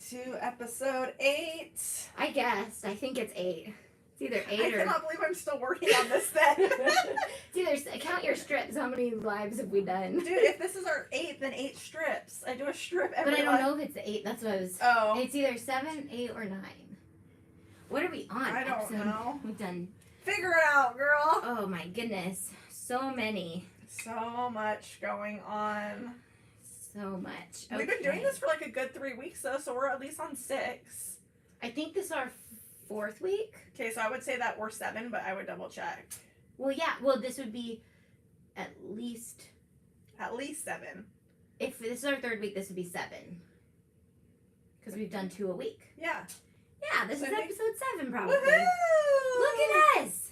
to episode 8. I guess. I think it's 8. It's either 8 I or... cannot believe I'm still working on this thing. It's either... Count your strips. How many lives have we done? Dude, if this is our 8th, then 8 strips. I do a strip every But I don't know if it's 8. That's what I was... Oh. It's either 7, 8, or 9. What are we on? I don't know. We've done... Figure it out, girl. Oh my goodness. So many. So much going on. So much. We've been doing this for like a good 3 weeks though, so we're at least on 6. I think this is our 4th week. Okay, so I would say that we're 7, but I would double check. Well, yeah. Well, this would be at least 7. If this is our 3rd week, this would be 7. Because we've done 2 a week. Yeah. Yeah, this So is I think- episode 7 probably. Woohoo! Look at us!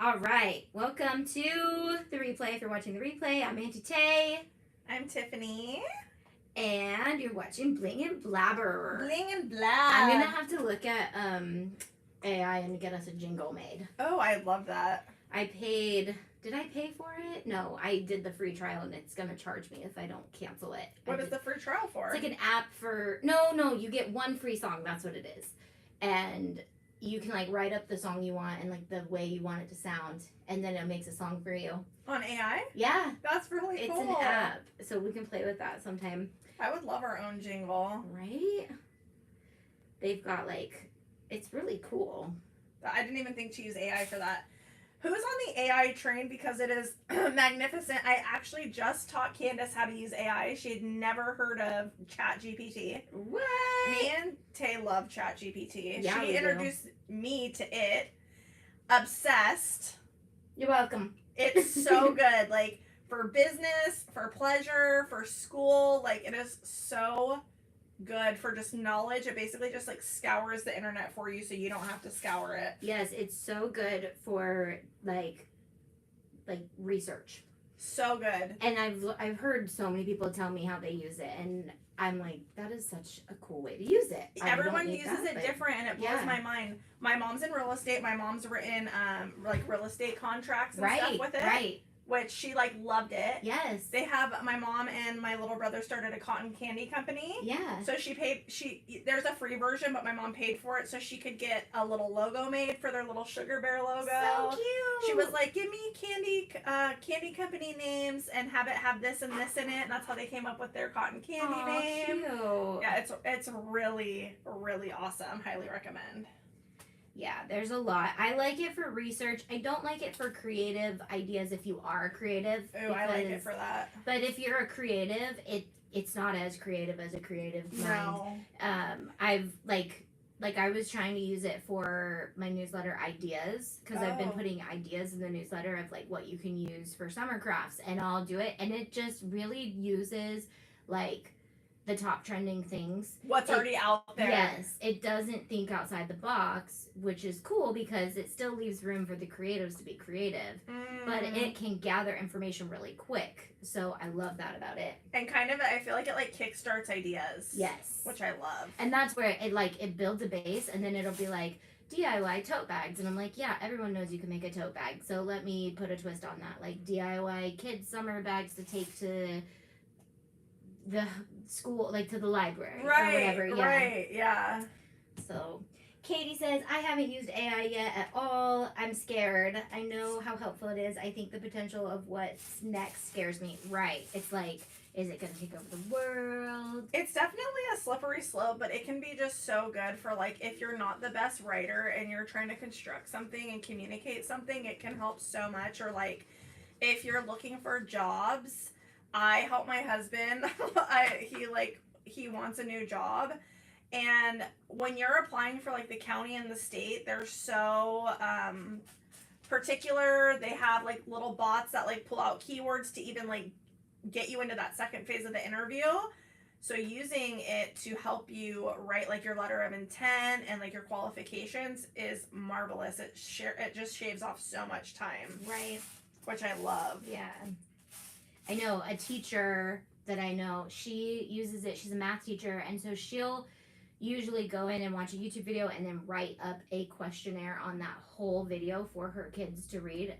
All right. Welcome to the replay. If you're watching the replay, I'm Auntie Tay. I'm Tiffany. And you're watching Bling and Blabber. Bling and Blab. I'm going to have to look at AI and get us a jingle made. Oh, I love that. I paid... Did I pay for it? No, I did the free trial and it's going to charge me if I don't cancel it. What is the free trial for? It's like an app for... No, you get 1 free song. That's what it is. And you can like write up the song you want and like the way you want it to sound. And then it makes a song for you. On AI? Yeah. That's really cool. It's an app. So we can play with that sometime. I would love our own jingle. Right? They've got like... It's really cool. I didn't even think to use AI for that. Who's on the AI train because it is magnificent? I actually just taught Candace how to use AI. She had never heard of ChatGPT. What? Me and Tay love ChatGPT. Yeah, we she do. introduced me to it. Obsessed. You're welcome. It's so good. Like, for business, for pleasure, for school. Like, it is so good for just knowledge. It basically just like scours the internet for you so you don't have to scour it. Yes, it's so good for like research. So good. And I've heard so many people tell me how they use it, and I'm like, that is such a cool way to use it. Everyone uses it different, and it blows my mind. My mom's in real estate. My mom's written like real estate contracts and stuff with it. Right. Which she like loved it. Yes. They have my mom and my little brother started a cotton candy company. Yeah. So there's a free version, but my mom paid for it so she could get a little logo made for their little sugar bear logo. So cute. She was like, give me candy company names and have it have this and this in it, and that's how they came up with their cotton candy name. Cute. Yeah, it's really, really awesome. Highly recommend. Yeah, there's a lot. I like it for research. I don't like it for creative ideas if you are creative. Ooh, I like it for that. But if you're a creative, it's not as creative as a creative mind. No. I've like I was trying to use it for my newsletter ideas because I've been putting ideas in the newsletter of like what you can use for summer crafts, and I'll do it, and it just really uses like the top trending things. What's already out there. Yes, it doesn't think outside the box, which is cool because it still leaves room for the creatives to be creative, but it can gather information really quick. So I love that about it. And kind of, I feel like it like kickstarts ideas. Yes. Which I love. And that's where it builds a base, and then it'll be like DIY tote bags, and I'm like, yeah, everyone knows you can make a tote bag, so let me put a twist on that, like DIY kids summer bags to take to the school, like to the library or whatever. Yeah. Right, yeah. So Katie says, I haven't used AI yet at all. I'm scared. I know how helpful it is. I think the potential of what's next scares me. Right. It's like, is it going to take over the world? It's definitely a slippery slope, but it can be just so good for like if you're not the best writer and you're trying to construct something and communicate something, it can help so much. Or like if you're looking for jobs, I help my husband. He wants a new job, and when you're applying for like the county and the state, they're so particular. They have like little bots that like pull out keywords to even like get you into that second phase of the interview. So using it to help you write like your letter of intent and like your qualifications is marvelous. It just shaves off so much time, Right. which I love. Yeah. I know a teacher that I know, she uses it. She's a math teacher, and so she'll usually go in and watch a YouTube video and then write up a questionnaire on that whole video for her kids to read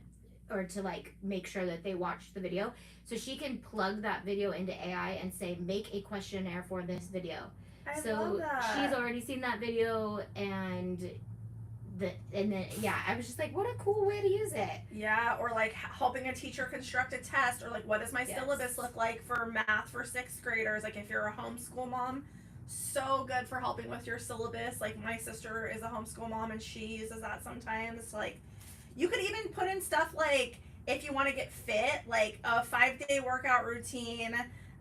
or to like make sure that they watch the video. So she can plug that video into AI and say, make a questionnaire for this video. I So love that. she's already seen that video, and then I was just like, what a cool way to use it. Yeah, or like helping a teacher construct a test, or like what does my Yes. syllabus look like for math for sixth graders? Like if you're a homeschool mom, so good for helping with your syllabus. Like my sister is a homeschool mom and she uses that sometimes. Like you could even put in stuff like if you want to get fit, like a 5-day workout routine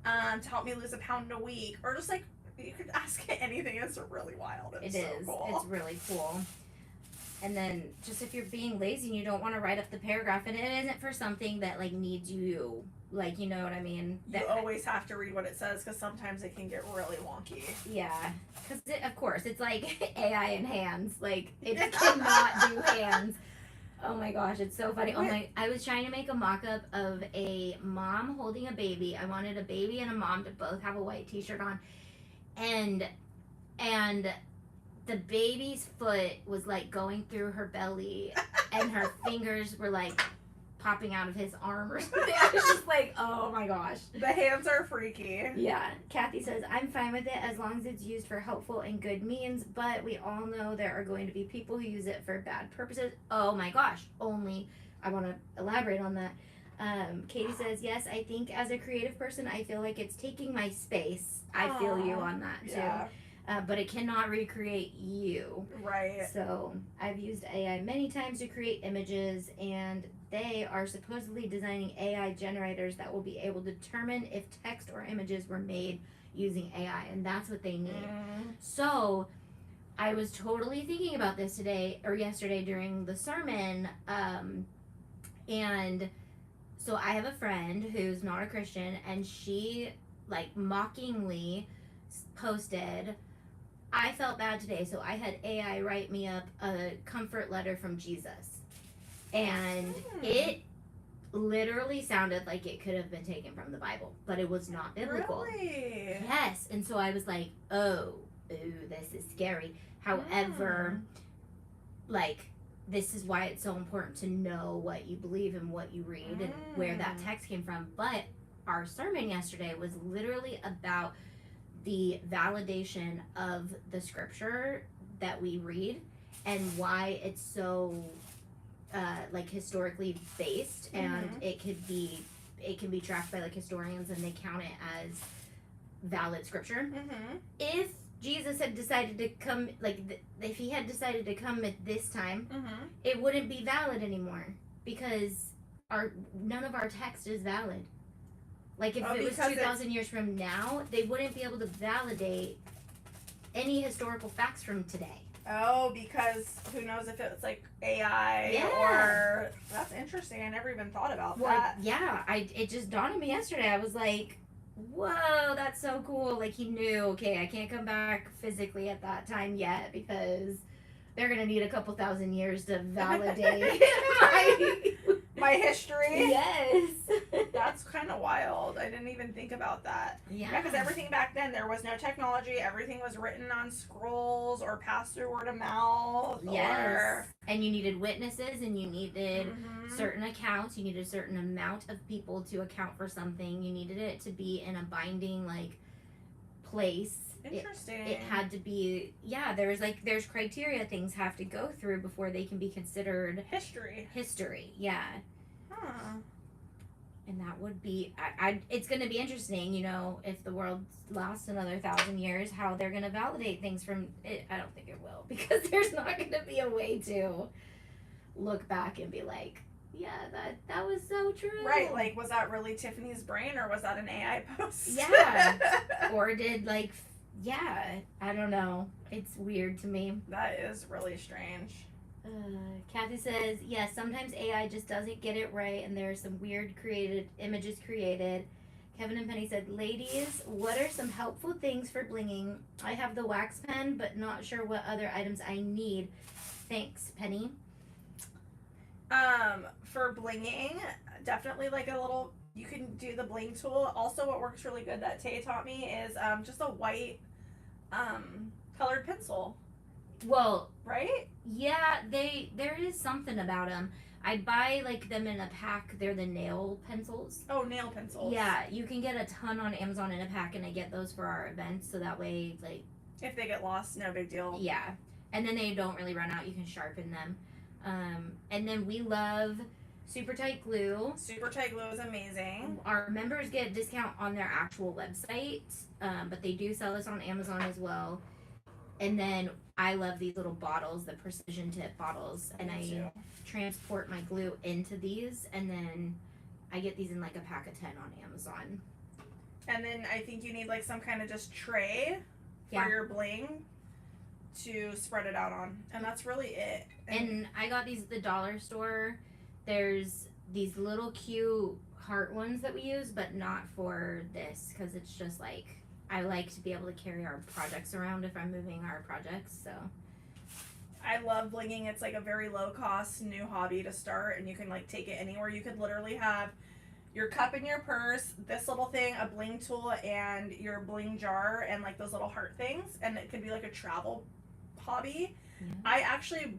to help me lose a pound a week, or just like you could ask it anything. It's really wild. It's so cool. It's really cool. And then just if you're being lazy and you don't want to write up the paragraph, and it isn't for something that like needs you, like, you know what I mean? You always have to read what it says because sometimes it can get really wonky. Yeah, because of course it's like AI in hands. Like it cannot do hands. Oh my gosh, it's so funny. I was trying to make a mock-up of a mom holding a baby. I wanted a baby and a mom to both have a white t-shirt on, and the baby's foot was like going through her belly and her fingers were like popping out of his arm or something. I was just like, oh my gosh. The hands are freaky. Yeah. Kathy says, I'm fine with it as long as it's used for helpful and good means, but we all know there are going to be people who use it for bad purposes. Oh my gosh. I want to elaborate on that. Katie says, yes, I think as a creative person, I feel like it's taking my space. I feel you on that too. Yeah. But it cannot recreate you. Right. So I've used AI many times to create images, and they are supposedly designing AI generators that will be able to determine if text or images were made using AI, and that's what they need. So I was totally thinking about this today or yesterday during the sermon, and so I have a friend who's not a Christian, and she like mockingly posted, I felt bad today, so I had AI write me up a comfort letter from Jesus. And it literally sounded like it could have been taken from the Bible, but it was not biblical. Really? Yes. And so I was like, ooh, this is scary. However, like, this is why it's so important to know what you believe and what you read and where that text came from. But our sermon yesterday was literally about the validation of the scripture that we read and why it's so like historically based, and it can be tracked by like historians, and they count it as valid scripture. If Jesus had decided to come, like if he had decided to come at this time, it wouldn't be valid anymore because none of our text is valid. Like if it was 2,000 years from now, they wouldn't be able to validate any historical facts from today. Oh, because who knows if it's like AI or... That's interesting. I never even thought about that. Yeah, it just dawned on me yesterday. I was like, whoa, that's so cool. Like he knew, okay, I can't come back physically at that time yet because they're going to need a couple thousand years to validate my history. Yes. That's kind of wild. I didn't even think about that. Yeah. Because everything back then, there was no technology. Everything was written on scrolls or passed through word of mouth. Yes. And you needed witnesses, and you needed certain accounts. You needed a certain amount of people to account for something. You needed it to be in a binding, like, place. Interesting. It had to be, there's criteria things have to go through before they can be considered history. Yeah. Huh. And that would be, it's going to be interesting, you know, if the world lasts another 1,000 years, how they're going to validate things from it. I don't think it will, because there's not going to be a way to look back and be like, yeah, that was so true. Right, like, was that really Tiffany's brain, or was that an AI post? Yeah. Or did, like, I don't know. It's weird to me. That is really strange. Kathy says, yes, sometimes AI just doesn't get it right, and there are some weird images created. Kevin and Penny said, ladies, what are some helpful things for blinging? I have the wax pen, but not sure what other items I need. Thanks, Penny. For blinging, definitely like a little, you can do the bling tool. Also, what works really good that Tay taught me is just a white colored pencil. Well, right? Yeah, there is something about them. I'd buy like them in a pack. They're the nail pencils. Oh, nail pencils. Yeah, you can get a ton on Amazon in a pack, and I get those for our events, so that way, like, if they get lost, no big deal. yeah, and then they don't really run out. You can sharpen them, and then we love super tight glue. Super tight glue is amazing. Our members get a discount on their actual website, but they do sell this on Amazon as well. And then I love these little bottles, the precision tip bottles, and I transport my glue into these, and then I get these in like a pack of 10 on Amazon. And then I think you need like some kind of just tray for your bling to spread it out on, and that's really it. And I got these at the dollar store. There's these little cute heart ones that we use, but not for this, because it's just like, I like to be able to carry our projects around if I'm moving our projects, so. I love blinging. It's like a very low cost new hobby to start, and you can like take it anywhere. You could literally have your cup in your purse, this little thing, a bling tool, and your bling jar, and like those little heart things, and it could be like a travel hobby. Yeah. I actually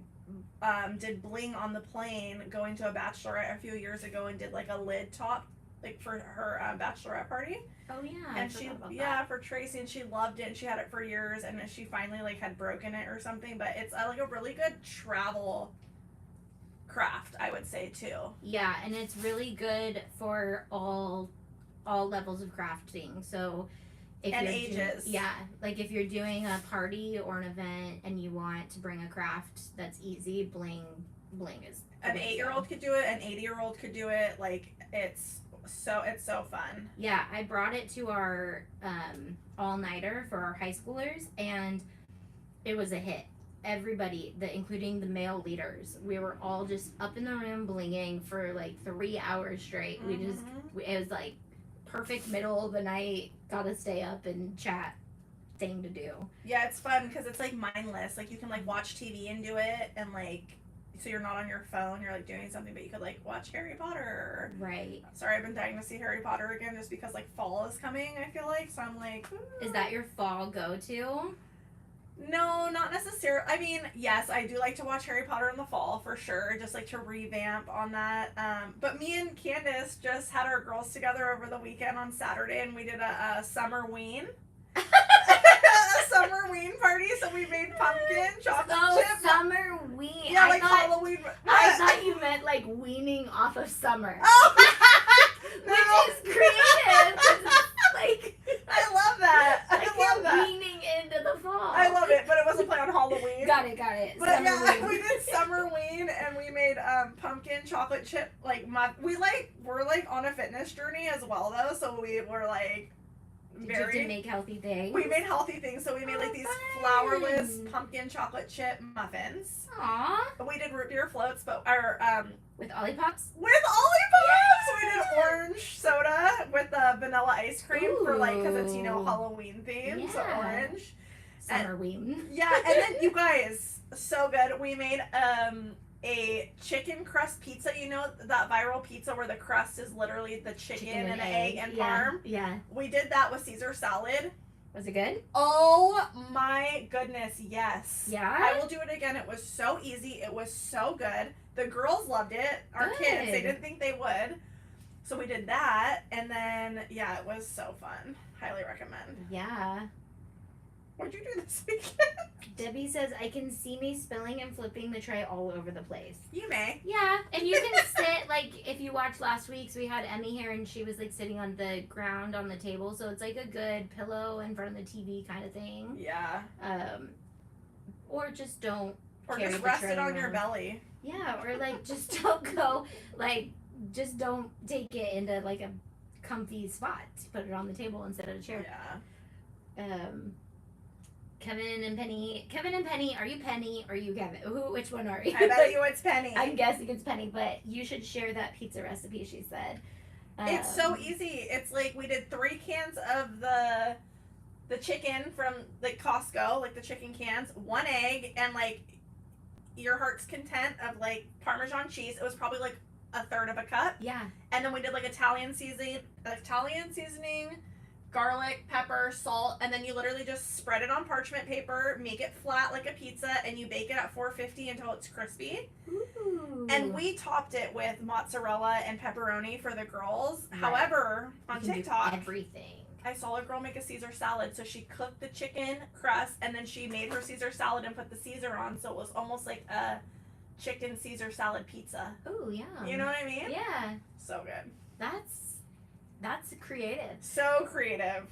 did bling on the plane going to a bachelorette a few years ago, and did like a lid top like for her bachelorette party. Oh yeah, And she for Tracy, and she loved it, and she had it for years, and then she finally like had broken it or something. But it's like a really good travel craft, I would say too. Yeah, and it's really good for all levels of crafting. So if And you're ages. like if you're doing a party or an event and you want to bring a craft that's easy, bling is An 8-year-old could do it, an 80-year-old could do it. Like it's so fun. Yeah, I brought it to our all-nighter for our high schoolers, and it was a hit. Everybody, including the male leaders, we were all just up in the room blinging for like 3 hours straight. It was like perfect middle of the night, gotta stay up and chat thing to do. Yeah, it's fun because it's like mindless. Like you can like watch TV and do it, and like so you're not on your phone, you're like doing something, but you could like watch Harry Potter. Right. Sorry, I've been dying to see Harry Potter again just because like fall is coming, I feel like. So I'm like, ooh. Is that your fall go-to? No, not necessarily. I mean, yes, I do like to watch Harry Potter in the fall for sure, just like to revamp on that. But me and Candace just had our girls together over the weekend on Saturday, and we did a Summerween. A Summerween party, so we made pumpkin chocolate chip. Summerween. Yeah, like Halloween. I thought you meant like weaning off of summer. Oh, no. Which is creative. Like, I love that. I love that. Weaning into the fall. I love it, but it wasn't planned on Halloween. Got it. But yeah, we did Summerween, and we made pumpkin chocolate chip we're like on a fitness journey as well though, so we were like Just to make healthy things. We made healthy things, so we made like these flourless pumpkin chocolate chip muffins. Aww. We did root beer floats, but with Ollipops? with Ollipops! We did orange soda with vanilla ice cream for like, because it's, Halloween themed, so orange. Summerween. Yeah, and then you guys, so good. We made a chicken crust pizza. You know that viral pizza where the crust is literally the chicken and egg and parm? Yeah. We did that with Caesar salad. Was it good? Oh my goodness, yes. Yeah? I will do it again. It was so easy. It was so good. The girls loved it. Our kids, they didn't think they would. So we did that, and then, yeah, it was so fun. Highly recommend. Yeah. What'd you do this weekend? Debbie says, I can see me spilling and flipping the tray all over the place. You may. Yeah, and you can sit, like, if you watched last week's, we had Emmy here, and she was, like, sitting on the ground on the table, so it's, like, a good pillow in front of the TV kind of thing. Yeah. Or just don't Or carry just the rest tray it on around. your belly. Yeah, or, like, just don't go, like, just don't take it into, like, a comfy spot. Put it on the table instead of a chair. Yeah. Kevin and Penny, are you Penny or are you Kevin? Which one are you? I bet you it's Penny. I'm guessing it's Penny, but you should share that pizza recipe, she said. It's so easy. It's like we did 3 cans of the chicken from like Costco, like the chicken cans, 1 egg, and like your heart's content of like Parmesan cheese. It was probably like a third of a cup. Yeah. And then we did like Italian seasoning, garlic, pepper, salt, and then you literally just spread it on parchment paper, make it flat like a pizza, and you bake it at 450 until it's crispy. Ooh. And we topped it with mozzarella and pepperoni for the girls. Right. However, on You can TikTok, do everything. I saw a girl make a Caesar salad. So she cooked the chicken crust and then she made her Caesar salad and put the Caesar on. So it was almost like a chicken Caesar salad pizza. Oh yeah. You know what I mean? Yeah. So good. That's creative. So creative.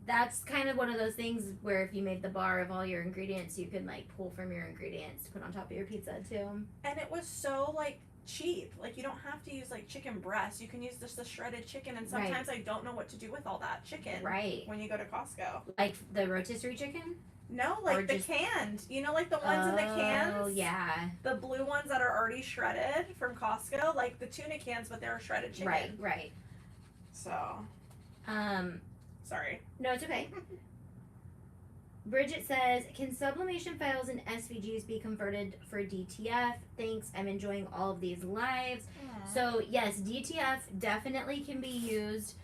That's kind of one of those things where if you made the bar of all your ingredients, you can like pull from your ingredients to put on top of your pizza too. And it was so like cheap. Like you don't have to use like chicken breast. You can use just the shredded chicken. And sometimes I don't know what to do with all that chicken. Right. When you go to Costco. Like the rotisserie chicken? No, like Or the just- canned. You know, like the ones in the cans? Oh yeah. The blue ones that are already shredded from Costco, like the tuna cans, but they're shredded chicken. Right. So, sorry. No, it's okay. Bridget says, can sublimation files and SVGs be converted for DTF? Thanks, I'm enjoying all of these lives. So yes, DTF definitely can be used,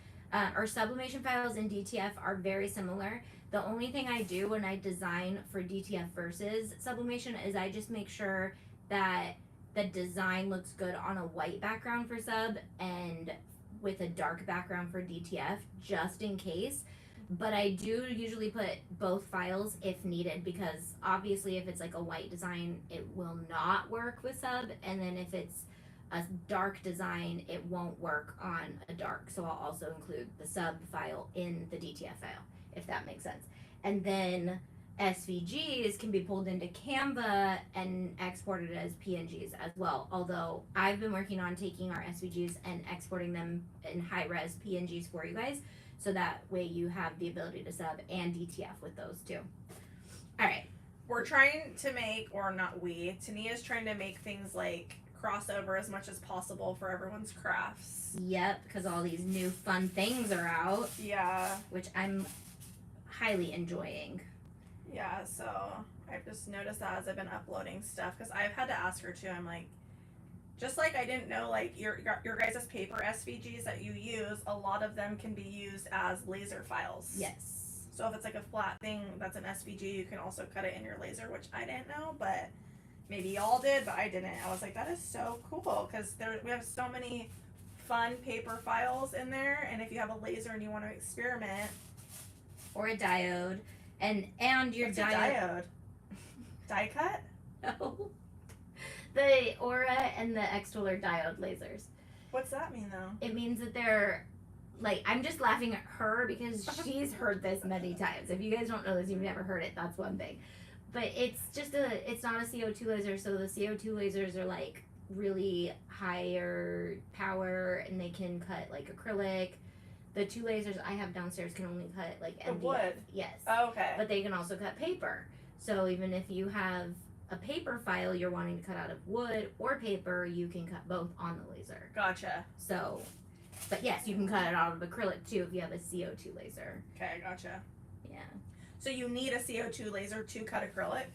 or sublimation files and DTF are very similar. The only thing I do when I design for DTF versus sublimation is I just make sure that the design looks good on a white background for sub and with a dark background for DTF, just in case. But I do usually put both files if needed, because obviously if it's like a white design, it will not work with sub, and then if it's a dark design, it won't work on a dark. So I'll also include the sub file in the DTF file, if that makes sense. And then SVGs can be pulled into Canva and exported as PNGs as well. Although I've been working on taking our SVGs and exporting them in high res PNGs for you guys, so that way you have the ability to sub and DTF with those too. All right. We're trying to make, or not we, Tania's trying to make things like crossover as much as possible for everyone's crafts. Yep, because all these new fun things are out, Yeah. which I'm highly enjoying. Yeah, so I've just noticed that as I've been uploading stuff, because I've had to ask her too. I'm like, just like I didn't know, like your guys' paper SVGs that you use, a lot of them can be used as laser files. Yes. So if it's like a flat thing that's an SVG, you can also cut it in your laser, which I didn't know, but maybe y'all did, but I didn't. I was like, that is so cool, because we have so many fun paper files in there, and if you have a laser and you want to experiment. Or a diode. And your What's a diode? Die cut? No. The Aura and the X-Tool are diode lasers. What's that mean though? It means that they're, like, I'm just laughing at her because she's heard this many times. If you guys don't know this, you've never heard it, that's one thing. But it's not a CO2 laser, so the CO2 lasers are like really higher power and they can cut like acrylic. The two lasers I have downstairs can only cut like MDF. The wood? Yes. Oh, okay. But they can also cut paper. So even if you have a paper file you're wanting to cut out of wood or paper, you can cut both on the laser. Gotcha. So, but yes, you can cut it out of acrylic too if you have a CO2 laser. Okay, gotcha. Yeah. So you need a CO2 laser to cut acrylic?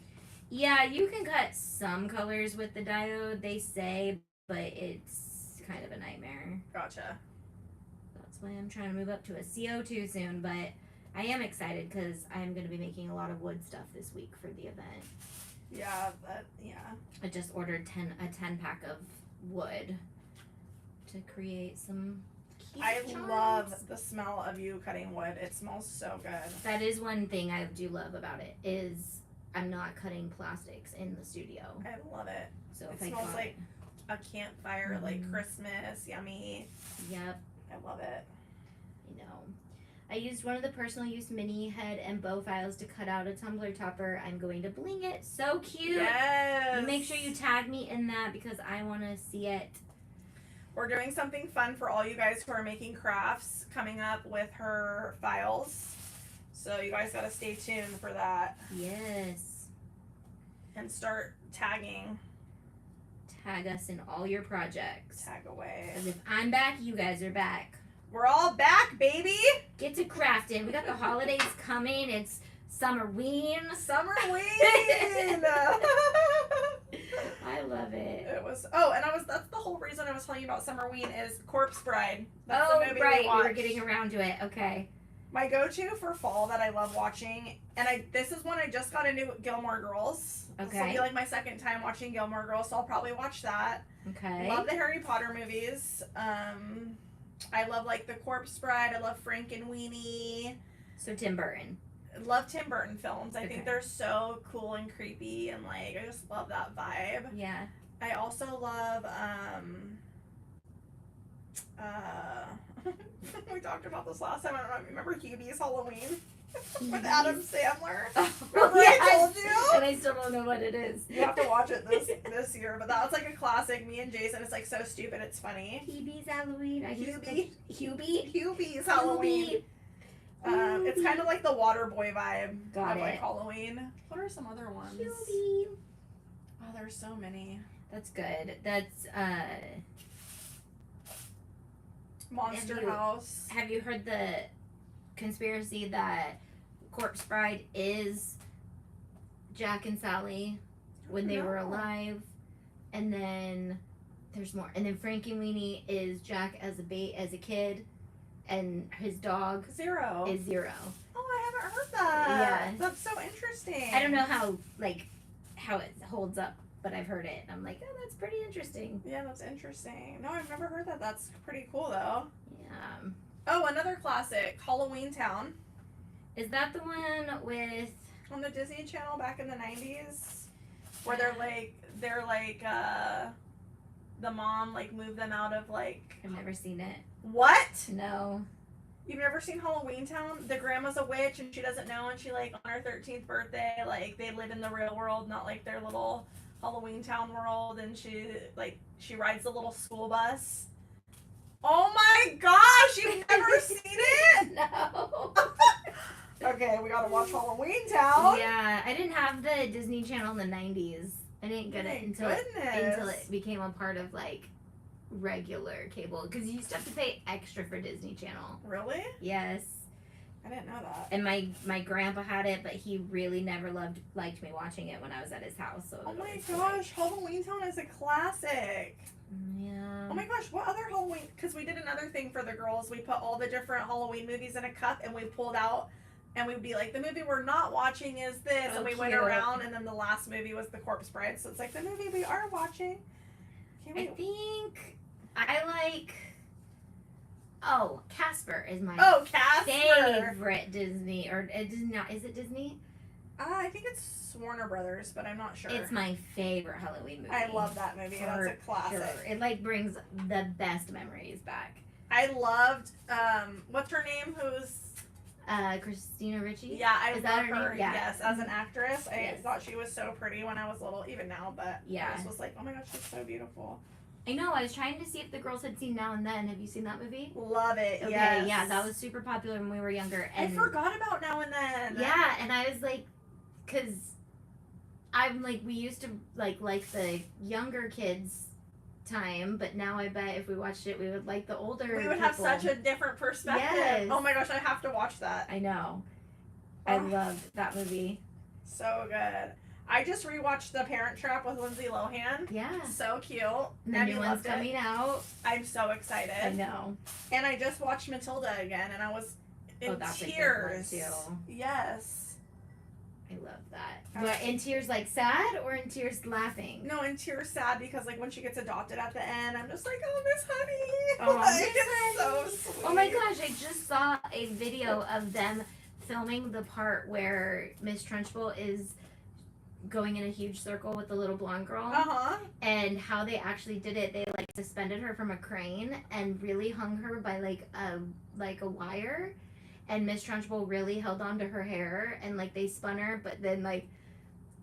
Yeah, you can cut some colors with the diode, they say, but it's kind of a nightmare. Gotcha. That's why I'm trying to move up to a CO2 soon, but I am excited because I'm going to be making a lot of wood stuff this week for the event. Yeah, I just ordered a 10 pack of wood to create some cute I charms. love the smell of you cutting wood. It smells so good. That is one thing I do love about it, is I'm not cutting plastics in the studio. I love it. So It if I smells got like a campfire, like Mhm. Christmas, yummy. Yep. I love it. You know, I used one of the personal use mini head and bow files to cut out a tumbler topper. I'm going to bling it. So cute. Yes. Make sure you tag me in that because I want to see it. We're doing something fun for all you guys who are making crafts coming up with her files. So you guys gotta stay tuned for that Yes. and start tagging. Tag us in all your projects. Tag away. Because if I'm back, you guys are back. We're all back, baby! Get to crafting. We got the holidays coming. It's Summerween. Summerween! I love it. It was, that's the whole reason I was telling you about Summerween is Corpse Bride. That's Oh, the movie right. we We were watched. getting around to it. Okay. My go-to for fall that I love watching, and this is one I just got into Gilmore Girls. This will Okay. be like my second time watching Gilmore Girls, so I'll probably watch that. Okay. Love the Harry Potter movies. I love like The Corpse Bride. I love Frank and Weenie. So Tim Burton. Love Tim Burton films. I Okay. think they're so cool and creepy, and like I just love that vibe. Yeah. I also love we talked about this last time. I don't know if you remember Hubie's Halloween with Adam Sandler. Remember I told you? And I still don't know what it is. You have to watch it this year, but that was like a classic. Me and Jason, it's like so stupid, it's funny. Hubie's Halloween. Hubie's Hubie. Halloween. It's kind of like the Waterboy vibe Got of like it. Halloween. What are some other ones? Hubie. Oh, there's so many. That's good. That's Monster House. Have you heard the conspiracy that Corpse Bride is Jack and Sally when they were alive, and then there's more, and then Frankie Weenie is Jack as a kid, and his dog Zero. is Zero. Oh, I haven't heard that. Yeah. That's so interesting. I don't know how it holds up, but I've heard it, and I'm like, oh, that's pretty interesting. Yeah, that's interesting. No, I've never heard that. That's pretty cool though. Yeah. Oh, another classic, Halloween Town. Is that the one with On the Disney Channel back in the 90s, where they're like the mom like moved them out of like. I've never seen it. What? No. You've never seen Halloween Town? The grandma's a witch and she doesn't know, and she like on her 13th birthday, like they live in the real world, not like their little Halloween Town world, and she rides the little school bus. Oh my gosh, you've never seen it? No. Okay, we gotta watch Halloween Town. Yeah, I didn't have the Disney Channel in the 90s. I didn't get it until it became a part of like regular cable, because you used to have to pay extra for Disney Channel. Really? Yes. I didn't know that. And my grandpa had it, but he really never liked me watching it when I was at his house. So Oh my gosh, Halloween Town is a classic. Yeah. Oh my gosh, what other Halloween? Because we did another thing for the girls. We put all the different Halloween movies in a cup and we pulled out, and we'd be like, the movie we're not watching is this. Oh, and we went cute. around, and then the last movie was The Corpse Bride. So it's like the movie we are watching. I think I like. Oh, Casper is my Casper. favorite Disney, or is it Disney? I think it's Warner Brothers, but I'm not sure. It's my favorite Halloween movie. I love that movie. That's a classic. Sure. It like brings the best memories back. I loved what's her name? Who's Christina Ricci. Yeah, I Is love that her her. name? Yeah. Yes, as an actress, I Yes. thought she was so pretty when I was little, even now. But Yeah. I just was like, oh my gosh, she's so beautiful. I know. I was trying to see if the girls had seen Now and Then. Have you seen that movie? Love it. Okay, Yes. yeah, that was super popular when we were younger. I And forgot about Now and Then. yeah, and I was like, because I'm like, we used to like the younger kids time, but now I bet if we watched it, we would like the older. We would have people. such a different perspective. Yes. Oh my gosh, I have to watch that. I know. I Oh. loved that movie. So good. I just rewatched The Parent Trap with Lindsay Lohan. Yeah. So cute. And the Abby new one's loved it. coming out. I'm so excited. I know. And I just watched Matilda again, and I was in that's tears. a good one too. Yes. I love that. What, in tears like sad or in tears laughing? No, in tears sad because like when she gets adopted at the end, I'm just like, oh, Miss Honey. Oh, Like, Miss it's Honey. so sweet. Oh my gosh, I just saw a video of them filming the part where Miss Trunchbull is going in a huge circle with the little blonde girl, and how they actually did it. They like suspended her from a crane and really hung her by like a wire, and Miss Trunchbull really held on to her hair, and like they spun her, but then like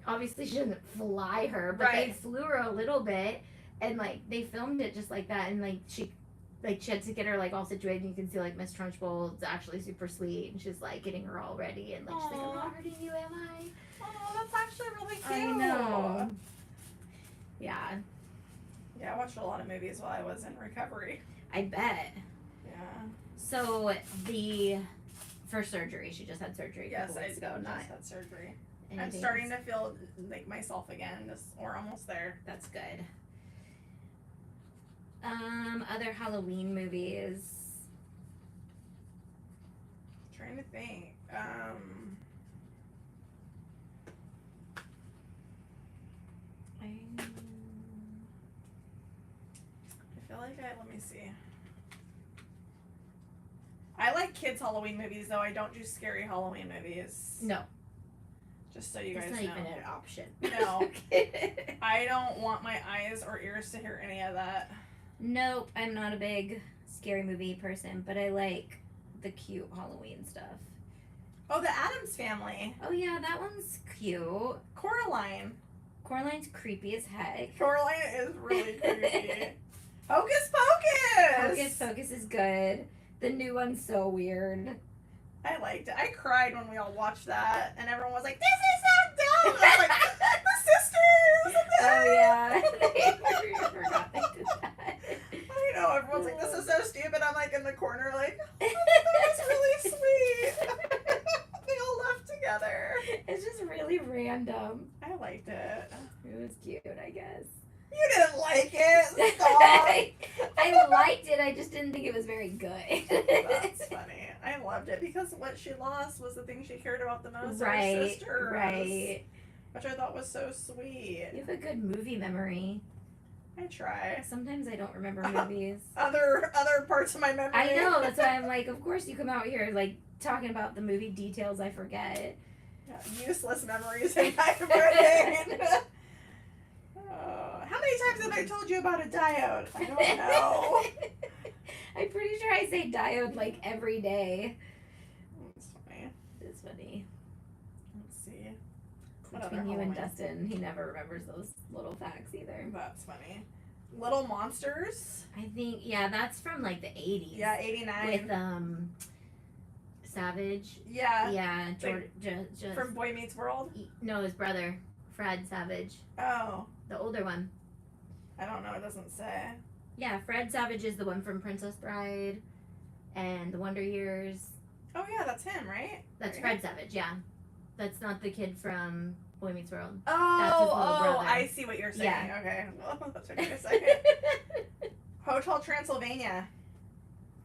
obviously she didn't fly her, but they flew her a little bit, and like they filmed it just like that, and like she had to get her like all situated, and you can see like Miss Trunchbull is actually super sweet, and she's like getting her all ready, and like she's like, I'm not hurting you, am I? Oh, that's actually really cute. I know. Yeah. Yeah, I watched a lot of movies while I was in recovery. I bet. Yeah. So for surgery, she just had surgery. A couple weeks ago. Just had surgery. I'm anything starting else. to feel like myself again. We're almost there. That's good. Other Halloween movies. trying to think. I feel like let me see. I like kids' Halloween movies, though. I don't do scary Halloween movies. No. Just so you guys know. It's not even an option. No. I don't want my eyes or ears to hear any of that. Nope, I'm not a big scary movie person, but I like the cute Halloween stuff. Oh, the Addams Family. Oh yeah, that one's cute. Coraline. Coraline's creepy as heck. Coraline is really creepy. Hocus Pocus! Hocus Pocus is good. The new one's so weird. I liked it. I cried when we all watched that, and everyone was like, "This is so dumb!" I was like, "The sisters!" Oh yeah, I forgot they did that. I know, everyone's like, "This is so stupid." I'm like in the corner, like, "Oh, that was really sweet." They all left together. It's just really random. I liked it. It was cute, I guess. You didn't like it. Stop. I liked it. I just didn't think it was very good. That's funny. I loved it because what she lost was the thing she cared about the most. Right. Her sisters. Right. Which I thought was so sweet. You have a good movie memory. I try. Sometimes I don't remember movies. Other parts of my memory. I know. That's why I'm like, of course you come out here like talking about the movie details I forget. Yeah, useless memories in my brain. How many times have I told you about a diode? I don't know. I'm pretty sure I say diode like every day. That's funny. It's funny. Let's see. Between you and Dustin, he never remembers those little facts either. That's funny. Little Monsters. I think, yeah, that's from like the 80s. Yeah, 89. With Savage. Yeah. Yeah, From Boy Meets World? No, his brother, Fred Savage. Oh. The older one. I don't know, it doesn't say. Yeah, Fred Savage is the one from Princess Bride and The Wonder Years. Oh yeah, that's him, right? That's Fred Savage, yeah. That's not the kid from Boy Meets World. Oh, That's his little brother. I see what you're saying. Yeah. Okay. Well, that took me a second. Hotel Transylvania.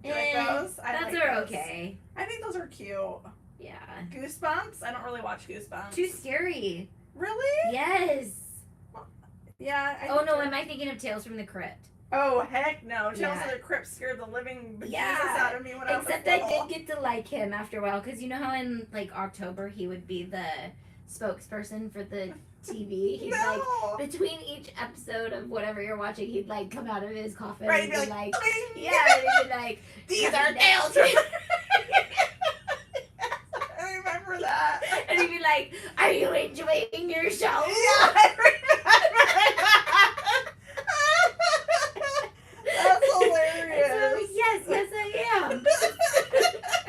Do you like those? Those like are those. okay. I think those are cute. Yeah. Goosebumps? I don't really watch Goosebumps. Too scary. Really? Yes. Yeah. Oh no, am I thinking of Tales from the Crypt? Oh heck no! Tales Yeah. of the Crypt scared the living bejesus Yeah. out of me when Except I I was little. did get to like him after a while, because you know how in like October he would be the spokesperson for the TV. He's No. like between each episode of whatever you're watching, he'd like come out of his coffin Right, and he'd be be like, "Bling." yeah, and he'd be like, These are nails. nails. I remember that. And he'd be like, are you enjoying your show? Yeah, I remember that. That's hilarious. And so, yes, I am.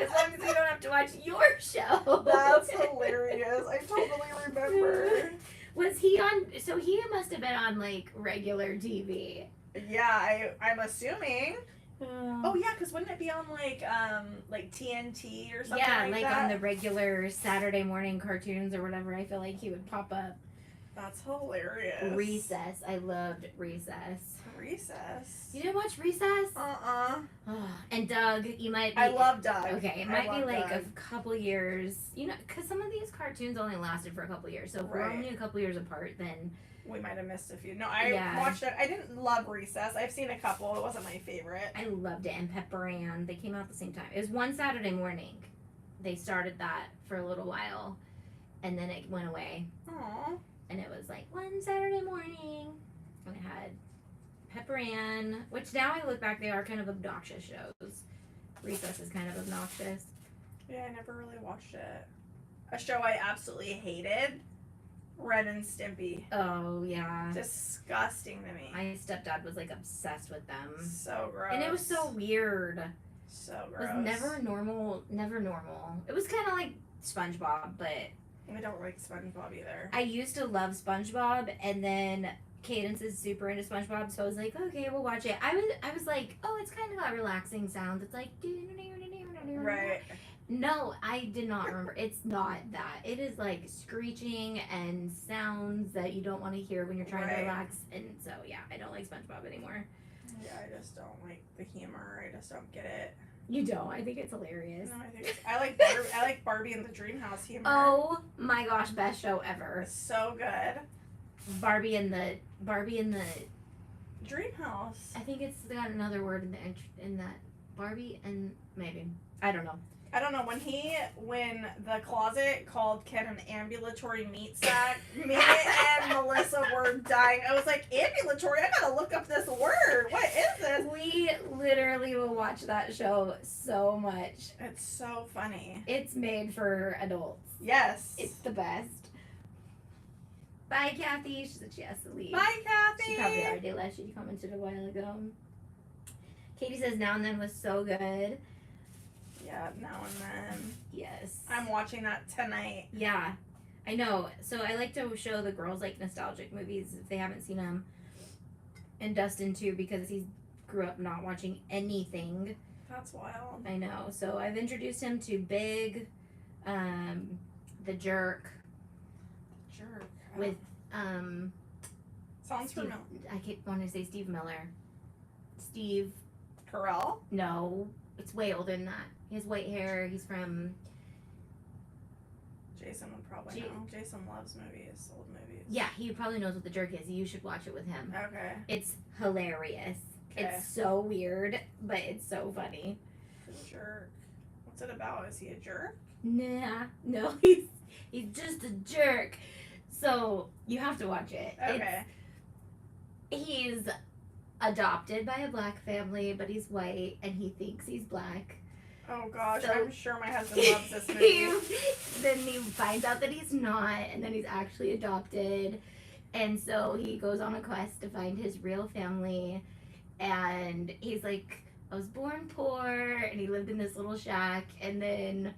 As long as you don't have to watch your show. That's hilarious. I totally remember. Was he on? So he must have been on like regular TV. Yeah, I'm assuming. Oh yeah, because wouldn't it be on like TNT or something? Yeah, like like that? on the regular Saturday morning cartoons or whatever. I feel like he would pop up. That's hilarious. Recess. I loved Recess. Recess. You didn't watch Recess? And Doug, you might be... I love Doug. Okay, it might be like Doug. a couple years. You know, because some of these cartoons only lasted for a couple years. So if we're Right. only a couple years apart, then... We might have missed a few. No, I Yeah. watched it. I didn't love Recess. I've seen a couple. It wasn't my favorite. I loved it. And Pepper Ann, they came out at the same time. It was one Saturday morning. They started that for a little while. And then it went away. Aww. And it was like one Saturday morning. And it had Pepper Ann, which now I look back, they are kind of obnoxious shows. Recess is kind of obnoxious. Yeah, I never really watched it. A show I absolutely hated, Ren and Stimpy. Oh, yeah. Disgusting to me. My stepdad was like obsessed with them. So gross. And it was so weird. So It gross. was never normal. It was kind of like SpongeBob, but I don't like SpongeBob either. I used to love SpongeBob, and then Cadence is super into SpongeBob, so I was like, okay, we'll watch it. I was like, oh, it's kind of got relaxing sounds. It's like, Right. No, I did not remember. It's not that. It is like screeching and sounds that you don't want to hear when you're trying to Right. relax. And so, yeah, I don't like SpongeBob anymore. Yeah, I just don't like the humor. I just don't get it. You don't. I think it's hilarious. No, I like Barbie and the Dreamhouse humor. Oh my gosh, best show ever. It's so good. Barbie and the Dreamhouse. I think it's got another word in that Barbie and maybe I don't know. I don't know, when the closet called Ken an ambulatory meat sack, me and Melissa were dying. I was like, ambulatory? I gotta look up this word. What is this? We literally will watch that show so much. It's so funny. It's made for adults. Yes. It's the best. Bye, Kathy. She said she has to leave. Bye, Kathy. She probably already left. She commented a while ago. Katie says Now and Then was so good. Yeah, Now and Then. Yes. I'm watching that tonight. Yeah, I know. So I like to show the girls like nostalgic movies if they haven't seen them. And Dustin too, because he grew up not watching anything. That's wild. I know. So I've introduced him to Big, The Jerk. Jerk. With Sounds familiar. I keep wanting to say Steve Miller. Steve. Carell? No, it's way older than that. He has white hair. He's from. Jason would probably know. Jason loves movies, old movies. Yeah, he probably knows what The Jerk is. You should watch it with him. Okay. It's hilarious. Okay. It's so weird, but it's so funny. The Jerk. What's it about? Is he a jerk? Nah, no, he's just a jerk. So you have to watch it. Okay. He's adopted by a black family, but he's white and he thinks he's black. Oh gosh, So- I'm sure my husband loves this movie. Then he finds out that he's not, and then he's actually adopted. And so he goes on a quest to find his real family. And he's like, I was born poor, and he lived in this little shack. And then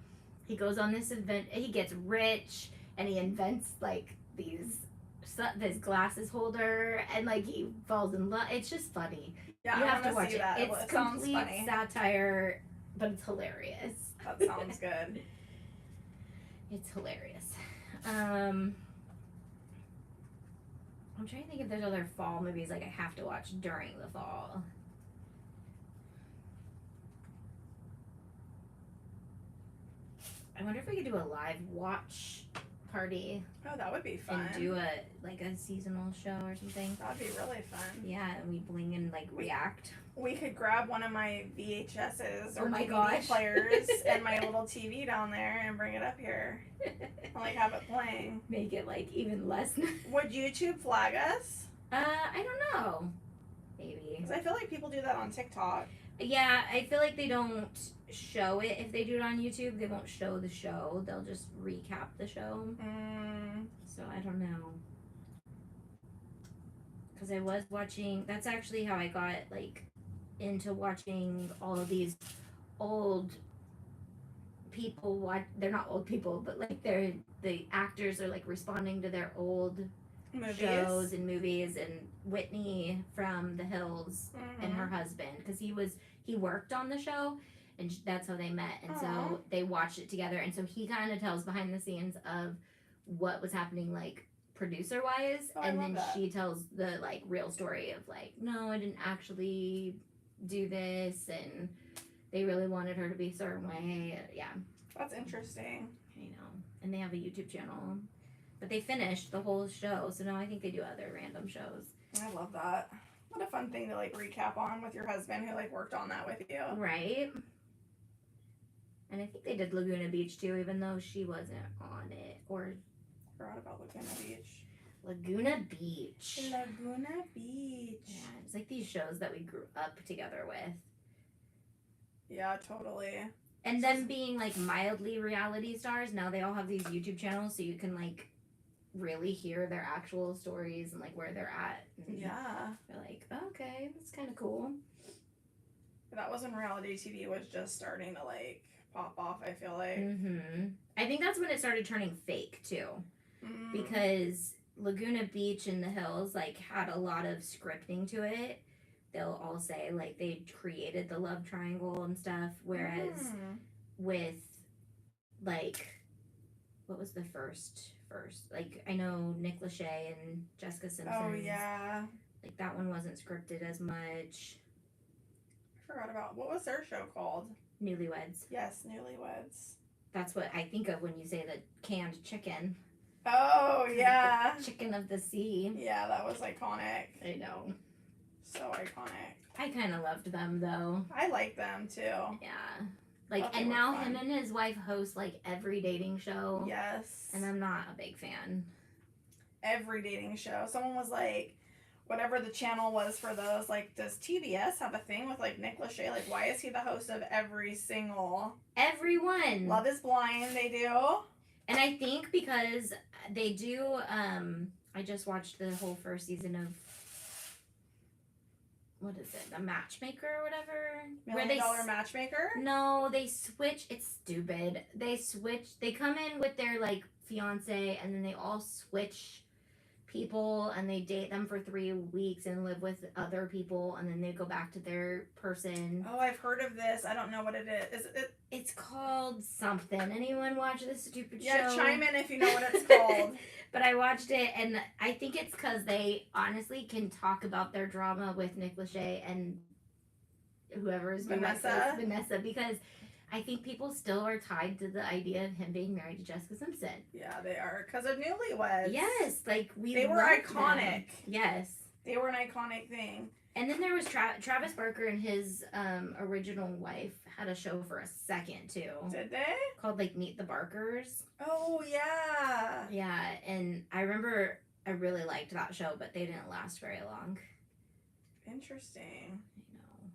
he goes on this event, he gets rich, and he invents like this glasses holder, and like he falls in love. It's just funny. Yeah, You I have to wanna watch see it. that. It's It sounds complete funny. satire, but it's hilarious. That sounds good. It's hilarious. I'm trying to think if there's other fall movies like I have to watch during the fall. I wonder if we could do a live watch party Oh, that would be fun. and do a seasonal show or something. That'd be really fun. Yeah, and we bling and like react. We could grab one of my VHSs or Oh my DVD gosh. players and my little TV down there and bring it up here. And like have it playing. Make it like even less. Would YouTube flag us? I don't know. Maybe. Because I feel like people do that on TikTok. Yeah, I feel like they don't show it. If they do it on YouTube, they won't show the show. They'll just recap the show. So I don't know. Because I was watching, that's actually how I got like into watching all of these old people. They're not old people, but like the actors are like responding to their old Movies. shows and movies, and Whitney from The Hills and her husband, because he worked on the show, and that's how they met, and Aw. so they watched it together, and so he kind of tells behind the scenes of what was happening like producer wise, Oh, I and love then that. she tells the like real story of like, no, I didn't actually do this, and they really wanted her to be a certain way. Yeah, That's interesting. I know. And they have a YouTube channel. But they finished the whole show, so now I think they do other random shows. I love that. What a fun thing to like recap on with your husband who like worked on that with you. Right? And I think they did Laguna Beach too, even though she wasn't on it. Or Forgot about Laguna Beach. Laguna Beach. Laguna Beach. Yeah, it's like these shows that we grew up together with. Yeah, totally. And them being like mildly reality stars, now they all have these YouTube channels, so you can like really hear their actual stories and like where they're at. And Yeah. you're like, oh, okay, that's kind of cool. That was when reality TV was just starting to like pop off, I feel like. I think that's when it started turning fake too, because Laguna Beach and The Hills like had a lot of scripting to it. They'll all say like they created the love triangle and stuff, whereas with like, what was the first? Like, I know Nick Lachey and Jessica Simpson. Oh yeah. Like that one wasn't scripted as much. I forgot about what was their show called? Newlyweds. Yes, Newlyweds. That's what I think of when you say the canned chicken. Oh, yeah. Chicken of the sea. Yeah, that was iconic. I know. So iconic. I kind of loved them though. I like them too. Yeah. Like, Thought they and were now fun. him and his wife host like every dating show. Yes. And I'm not a big fan. Every dating show. Someone was like, whatever the channel was for those, like, does TBS have a thing with like Nick Lachey? Like, why is he the host of every single Everyone. Love is Blind? They do. And I think because they do, I just watched the whole first season of, what is it, The Matchmaker or whatever? $1 Million Matchmaker? No, they switch. It's stupid. They come in with their, like, fiance, and then they all switch people, and they date them for 3 weeks and live with other people, and then they go back to their person. Oh, I've heard of this. I don't know what it is. It's called something. Anyone watch this stupid show? Yeah, chime in if you know what it's called. But I watched it, and I think it's because they honestly can talk about their drama with Nick Lachey and whoever is Vanessa, because I think people still are tied to the idea of him being married to Jessica Simpson. Yeah, they are. Because of Newlyweds. Yes, like They were iconic. Them. Yes. They were an iconic thing. And then there was Travis Barker and his original wife had a show for a second too. Did they? Called like Meet the Barkers. Oh yeah. Yeah, and I remember I really liked that show, but they didn't last very long. Interesting. I know.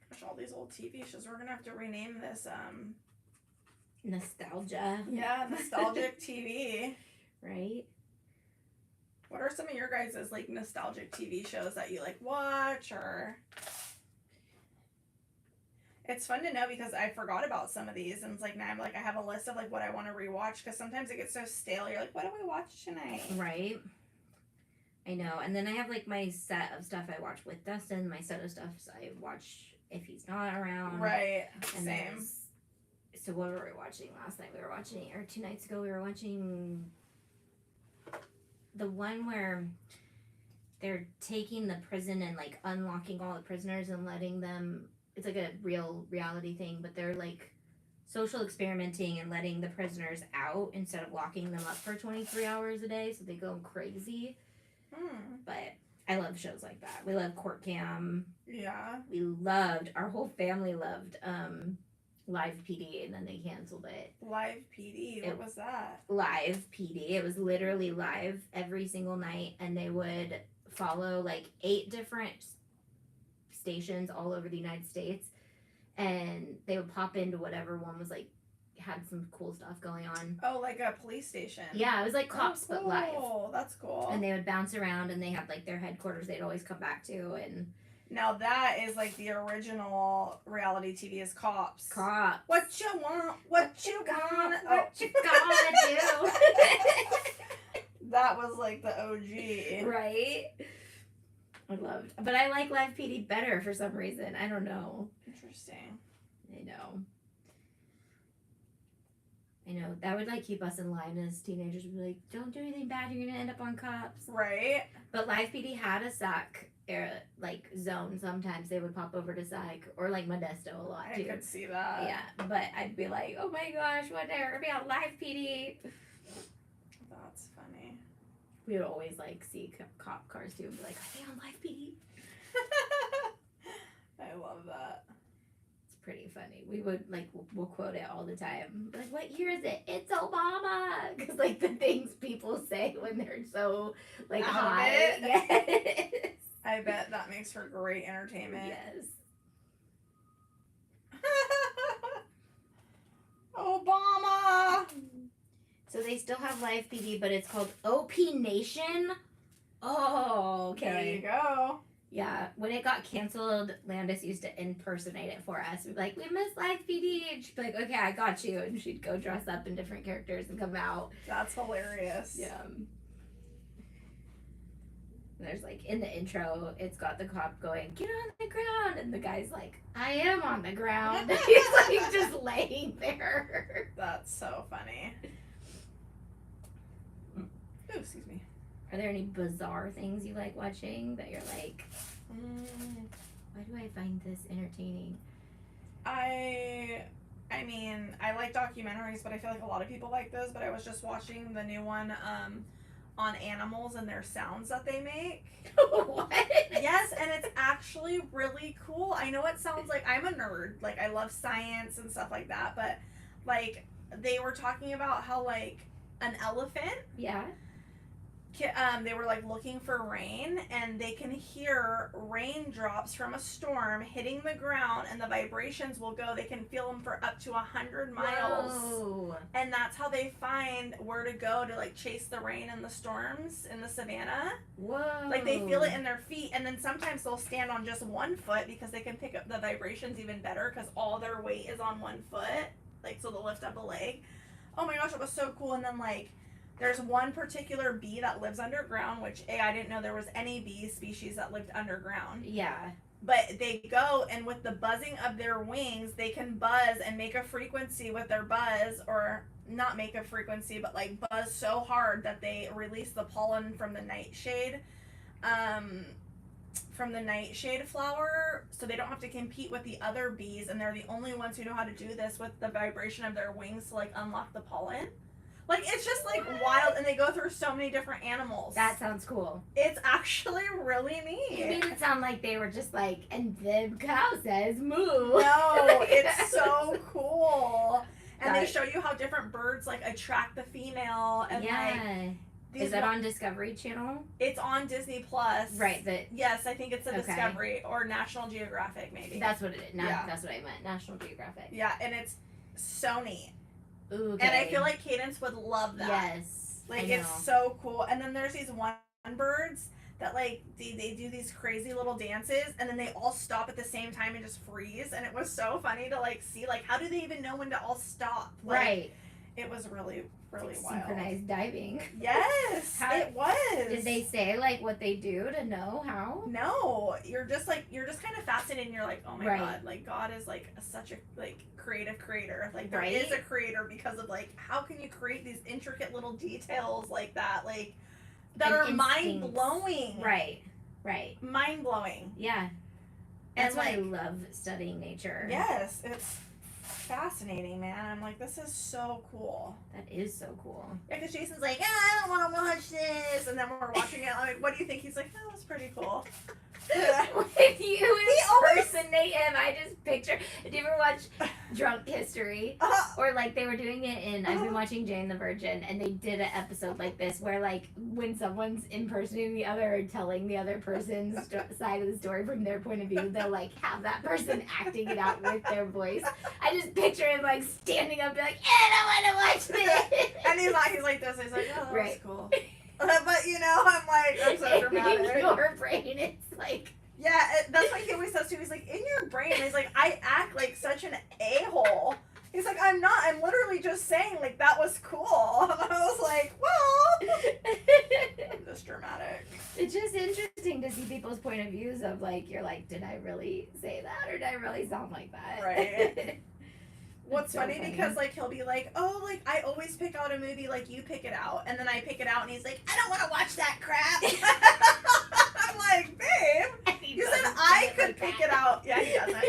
Gosh, all these old TV shows. We're gonna have to rename this. Nostalgia. Yeah, nostalgic TV. Right? What are some of your guys' like nostalgic TV shows that you like watch or? It's fun to know because I forgot about some of these, and it's like now I'm like I have a list of like what I want to rewatch because sometimes it gets so stale. You're like, what do we watch tonight? Right. I know. And then I have like my set of stuff I watch with Dustin, my set of stuff I watch if he's not around. Right. And Same. So what were we watching last night? We were watching, or 2 nights ago, we were watching the one where they're taking the prison and like unlocking all the prisoners and letting them, it's like a real reality thing, but they're like social experimenting and letting the prisoners out instead of locking them up for 23 hours a day so they go crazy. But I love shows like that. We love Court Cam. Yeah. Our whole family loved Live PD, and then they canceled it. Live PD. What was that? Live PD. It was literally live every single night, and they would follow like 8 different stations all over the United States, and they would pop into whatever one was like had some cool stuff going on. Oh, like a police station. Yeah, it was like Cops but live. That's cool. And they would bounce around, and they had like their headquarters they'd always come back to. And now that is like the original reality TV is Cops. Cops. What you want? What you gonna? What you gonna do? That was like the OG. Right? But I like Live PD better for some reason. I don't know. Interesting. I know. That would like keep us in line as teenagers. We'd be like, don't do anything bad, you're gonna end up on Cops. Right. But Live PD had a SAC like zone. Sometimes they would pop over to SAC or like Modesto a lot too. I could see that. Yeah, but I'd be like, oh my gosh, whatever, be on Live PD. That's funny. We would always like see cop cars too and be like, are they on Live PD? I love that. It's pretty funny. We would like we'll quote it all the time. Like, what year is it? It's Obama, because like the things people say when they're so like high. Yes. I bet that makes for great entertainment. Yes. Obama. So they still have Live PD, but it's called OP Nation. Oh, okay. There you go. Yeah, when it got canceled, Landis used to impersonate it for us. We'd be like, we miss Live PD. And she'd be like, okay, I got you. And she'd go dress up in different characters and come out. That's hilarious. Yeah. There's like, in the intro, it's got the cop going, get on the ground. And the guy's like, I am on the ground. He's like just laying there. That's so funny. Ooh, excuse me. Are there any bizarre things you like watching that you're like, why do I find this entertaining? I mean, I like documentaries, but I feel like a lot of people like those. But I was just watching the new one on animals and their sounds that they make. What? Yes, and it's actually really cool. I know it sounds like I'm a nerd. Like I love science and stuff like that, but like they were talking about how like an elephant, Yeah. they were like looking for rain and they can hear raindrops from a storm hitting the ground and the vibrations will go. They can feel them for up to 100 miles. Whoa. And that's how they find where to go to like chase the rain and the storms in the savannah. Whoa. Like they feel it in their feet, and then sometimes they'll stand on just one foot because they can pick up the vibrations even better because all their weight is on one foot. Like so they'll lift up a leg. Oh my gosh, it was so cool. And then like there's one particular bee that lives underground, which I didn't know there was any bee species that lived underground. Yeah. But they go and with the buzzing of their wings, they can buzz and make a frequency with their buzz, or not make a frequency, but like buzz so hard that they release the pollen from the nightshade, flower, so they don't have to compete with the other bees, and they're the only ones who know how to do this with the vibration of their wings to like unlock the pollen. Like, it's just, like, wild, and they go through so many different animals. That sounds cool. It's actually really neat. You made it sound like they were just like, and the cow says moo. No, it's so cool. And they That- show you how different birds, like, attract the female. And, Yeah. like, Is that on Discovery Channel? It's on Disney Plus. Right. Yes, I think it's a Okay. Discovery or National Geographic, maybe. That's what it is. Yeah. That's what I meant. National Geographic. Yeah, and it's so neat. Ooh, okay. And I feel like Cadence would love that. Yes. Like, I know. it's so cool. And then there's these one birds that, like, they do these crazy little dances, and then they all stop at the same time and just freeze. And it was so funny to, like, see, like, how do they even know when to all stop? Like, Right. It was really, really Like wild. synchronized diving. Yes, How- it was. Did they say like what they do to know how? No, you're just kind of fascinated, and you're like, oh my Right. god, like God is like such a like creative creator. Like there Right. is a creator because of like how can you create these intricate little details like that, like that And are mind instincts. blowing. Right. Right. Mind blowing. Yeah. And That's why I like love studying nature. yes, it's fascinating, man. I'm like, this is so cool. That is so cool. Yeah, because Jason's like, I don't want to watch this, and then we're watching it. I'm like, what do you think? He's like, oh, that's pretty cool. If you always- impersonate him, I just picture. Did you ever watch Drunk History? Uh-huh. Or like they were doing it in, I've been watching Jane the Virgin, and they did an episode like this where like when someone's impersonating the other or telling the other person's side of the story from their point of view, they'll like have that person acting it out with their voice. I just picture him like standing up, be like, I don't want to watch this. And he's like this. He's like, oh, that Right. was cool. But you know, I'm like, I'm so In dramatic. your brain, it's like. Yeah, that's what he always says too. He's like, in your brain, he's like, I act like such an a-hole. He's like, I'm not. I'm literally just saying like that was cool. And I was like, well, I'm just dramatic. It's just interesting to see people's point of views of like, you're like, did I really say that or did I really sound like that? Right. What's so funny, funny. because like he'll be like, oh, like I always pick out a movie like you pick it out, and then I pick it out and he's like, I don't want to watch that crap. I'm like, babe, you said I could pick it out. Yeah, he doesn't.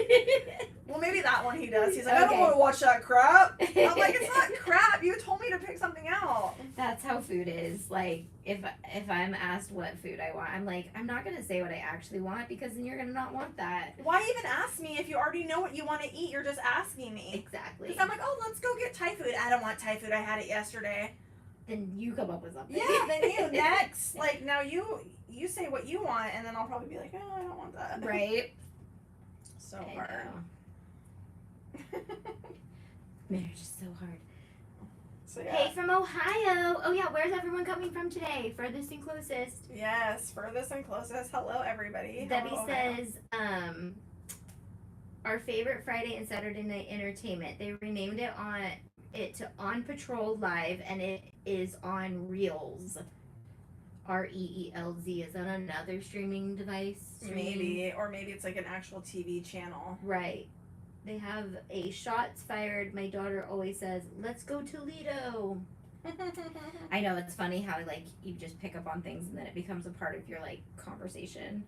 Well, maybe that one he does. He's like, I don't Okay. want to watch that crap. I'm like, it's not crap. You told me to pick something out. That's how food is. Like, if I'm asked what food I want, I'm like, I'm not gonna say what I actually want because then you're gonna not want that. Why even ask me if you already know what you want to eat? You're just asking me. Exactly. Because I'm like, oh, let's go get Thai food. I don't want Thai food. I had it yesterday. Then you come up with something. Yeah, then you next. Like now you say what you want, and then I'll probably be like, oh, I don't want that. Right. So I hard. know. Marriage is so hard. So yeah. Hey, from Ohio. Oh yeah, where's everyone coming from today? Furthest and closest. Yes, furthest and closest. Hello, everybody. Debbie Hello, Ohio. says, our favorite Friday and Saturday night entertainment. They renamed it to On Patrol Live, and it is on Reels. REELZ. Is that another streaming device? Maybe, or maybe it's like an actual TV channel. Right. They have a shots fired. My daughter always says, "Let's go Toledo." I know, it's funny how like you just pick up on things and then it becomes a part of your like conversation.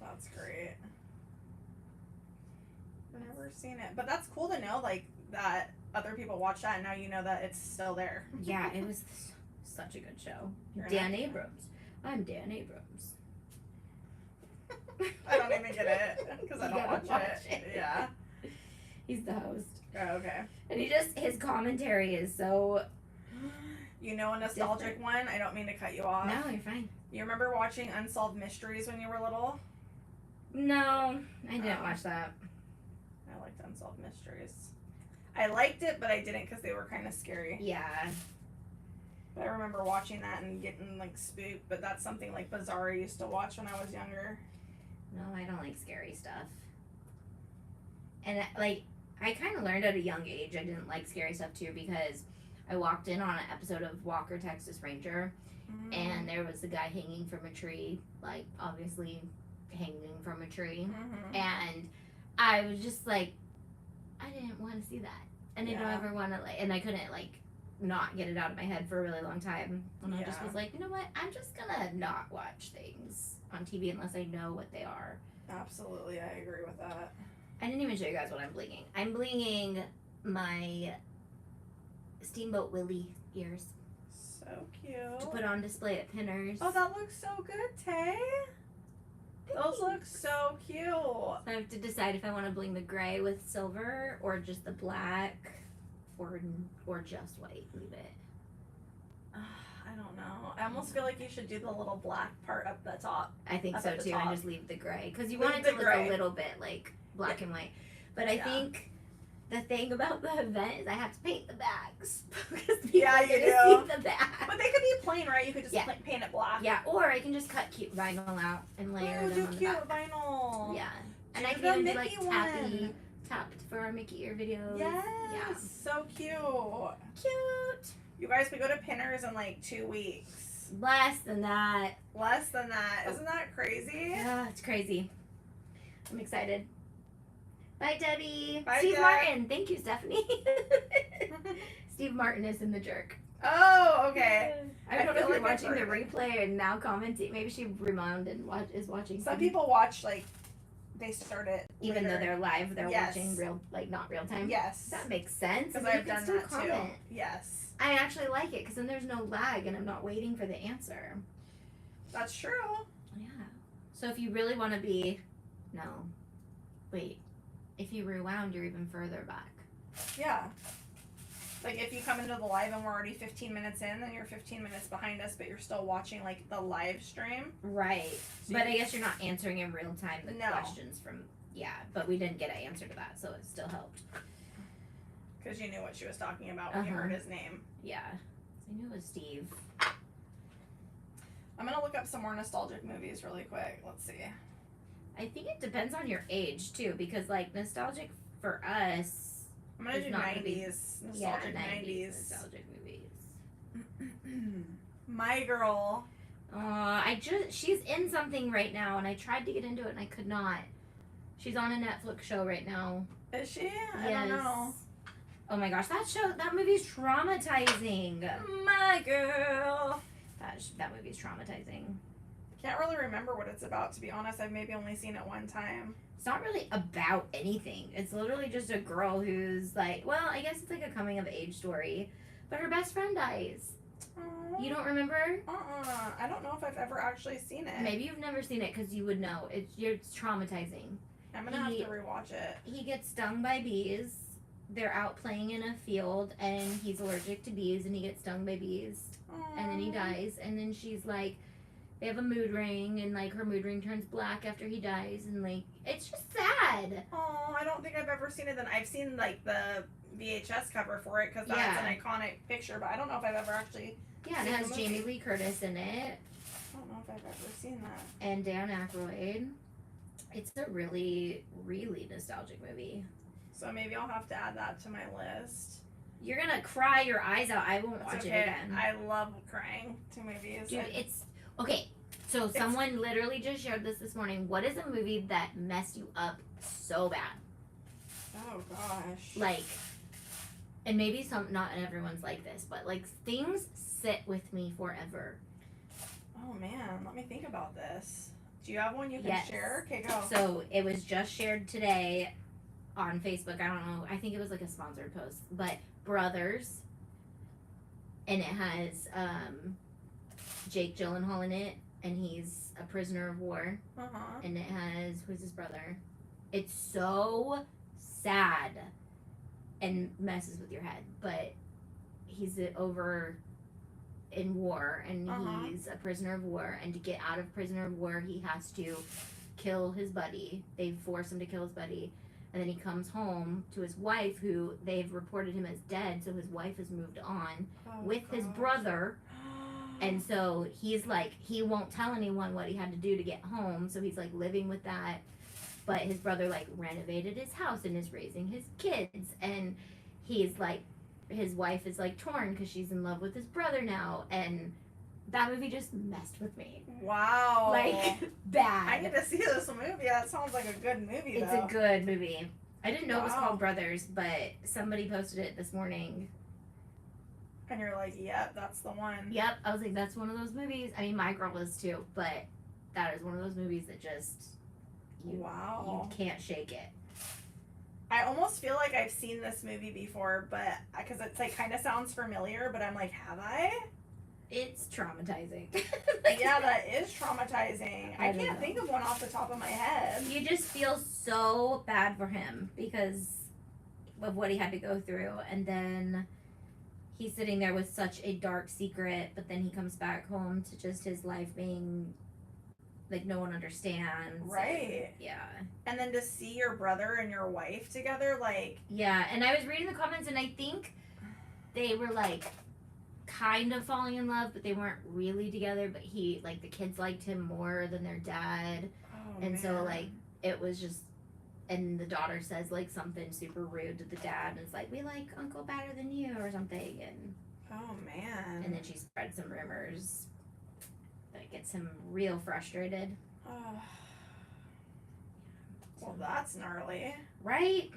That's great. never seen it, but that's cool to know, like, that other people watch that and now you know that it's still there. Yeah, it was such a good show. You're Dan not- Abrams. I'm Dan Abrams. I don't even get it because I You don't gotta watch watch it. it. Yeah. He's the host. Oh, okay. And his commentary is so. You know a nostalgic one? I don't mean to cut you off. No, you're fine. You remember watching Unsolved Mysteries when you were little? No, I didn't Oh. watch that. I liked Unsolved Mysteries. I liked it, but I didn't because they were kind of scary. Yeah. But I remember watching that and getting, like, spooked, but that's something, like, bizarre I used to watch when I was younger. No, I don't like scary stuff. And, like, I kind of learned at a young age I didn't like scary stuff, too, because I walked in on an episode of Walker, Texas Ranger, and there was the guy hanging from a tree, like, obviously hanging from a tree. Mm-hmm. And I was just like, I didn't want to see that. And I don't Yeah. ever want to, like, and I couldn't, like, not get it out of my head for a really long time. And I just Yeah. was like, you know what? I'm just gonna not watch things on TV unless I know what they are. Absolutely, I agree with that. I didn't even show you guys what I'm blinging. I'm blinging my Steamboat Willie ears So cute. to put on display at Pinners. Oh, that looks so good, Tay. Those look so cute. So I have to decide if I want to bling the gray with silver or just the black or just white. Leave it. I don't know. I almost feel like you should do the little black part up the top. I think Up so at the too, top. and just leave the gray because you Leave want it the to look gray. a little bit like black and white. But I Yeah. think the thing about the event is I have to paint the bags because people Yeah, are you gonna do. see the bag. But they could be plain, right? You could just Yeah. paint it black. Yeah, or I can just cut cute vinyl out and layer Ooh, them do on the cute back. vinyl. Yeah, and Do I can the even do like Mickey tapped for our Mickey ear videos. Yes. Yeah. So cute. Cute. You guys, we go to Pinners in like 2 weeks. Less than that. Less than that. Isn't that crazy? Yeah, it's crazy. I'm excited. Bye, Debbie. Bye, Steve Deb. Martin. Thank you, Stephanie. Steve Martin is in The Jerk. Oh, okay. I don't know feel if you're like I've watching the heard of it. replay and now commenting. Maybe she rewound and is watching. Some people watch, like, they start it even though later. they're live, they're Yes. watching not real time. Yes. That makes sense. Because and I've you can done still that comment. too. Yes. I actually like it because then there's no lag and I'm not waiting for the answer. That's true. Yeah. So if you really want to be, no, wait. If you rewound, you're even further back. Yeah. Like, if you come into the live and we're already 15 minutes in, then you're 15 minutes behind us, but you're still watching, like, the live stream. Right. So But you- I guess you're not answering in real time the No. questions from, but we didn't get an answer to that, so it still helped. Because you knew what she was talking about when you Uh-huh. heard his name. Yeah. I knew it was Steve. I'm going to look up some more nostalgic movies really quick. Let's see. I think it depends on your age, too, because, like, nostalgic for us, I'm going to It's do not gonna be- 90s. Nostalgic 90s. nostalgic movies. My Girl. She's in something right now, and I tried to get into it, and I could not. She's on a Netflix show right now. Is she? I don't know. Oh my gosh, that movie's traumatizing. My Girl. That movie's traumatizing. Can't really remember what it's about, to be honest. I've maybe only seen it one time. It's not really about anything. It's literally just a girl who's like, well, I guess it's like a coming of age story, but her best friend dies. Aw. You don't remember? I don't know if I've ever actually seen it. Maybe you've never seen it because you would know. It's traumatizing. I'm gonna have to rewatch it. He gets stung by bees. They're out playing in a field, and he's allergic to bees, and he gets stung by bees, and then he dies. And then she's like, they have a mood ring, and like her mood ring turns black after he dies, and like it's just sad. Oh, I don't think I've ever seen it. Then I've seen like the VHS cover for it because that's Yeah. an iconic picture, but I don't know if I've ever actually. Yeah, and it seen has the Jamie movie. Lee Curtis in it, I don't know if I've ever seen that. and Dan Aykroyd. It's a really, really nostalgic movie. So maybe I'll have to add that to my list. You're gonna cry your eyes out. I won't It's watch okay. it again. I love crying to movies. Dude, it's okay. So someone literally just shared this morning. What is a movie that messed you up so bad? Oh gosh. Like, and maybe not everyone's like this, but like things sit with me forever. Oh man, let me think about this. Do you have one you can Yes. share? Okay, go. So it was just shared today on Facebook. I don't know. I think it was like a sponsored post, but Brothers, and it has Jake Gyllenhaal in it, and he's a prisoner of war. And it has, who's his brother? It's so sad and messes with your head, but he's over in war, and he's a prisoner of war, and to get out of prisoner of war he has to kill his buddy. They force him to kill his buddy, and then he comes home to his wife, who they've reported him as dead, so his wife has moved on with his brother. And so he's like, he won't tell anyone what he had to do to get home, so he's like living with that. But his brother like renovated his house and is raising his kids, and he's like, his wife is like torn because she's in love with his brother now, and that movie just messed with me. Wow. Like, bad. I need to see this movie. That sounds like a good movie, It's though. a good movie. I didn't know it was Wow. called Brothers, but somebody posted it this morning. And you're like, yep, that's the one. Yep, I was like, that's one of those movies. I mean, my girl was too, but that is one of those movies that just, you can't shake it. I almost feel like I've seen this movie before, but because it's like kind of sounds familiar, but I'm like, have I? It's traumatizing. Yeah, that is traumatizing. I can't think of one off the top of my head. You just feel so bad for him because of what he had to go through, and then he's sitting there with such a dark secret, but then he comes back home to just his life being like no one understands. Right. Yeah. And then to see your brother and your wife together, like... Yeah, and I was reading the comments, and I think they were like kind of falling in love, but they weren't really together, but he, like, the kids liked him more than their dad. So, like, it was just, and the daughter says, like, something super rude to the dad, and it's like, we like Uncle better than you, or something, and... Oh, man. And then she spread some rumors that gets him real frustrated. Oh. Well, that's gnarly. Right?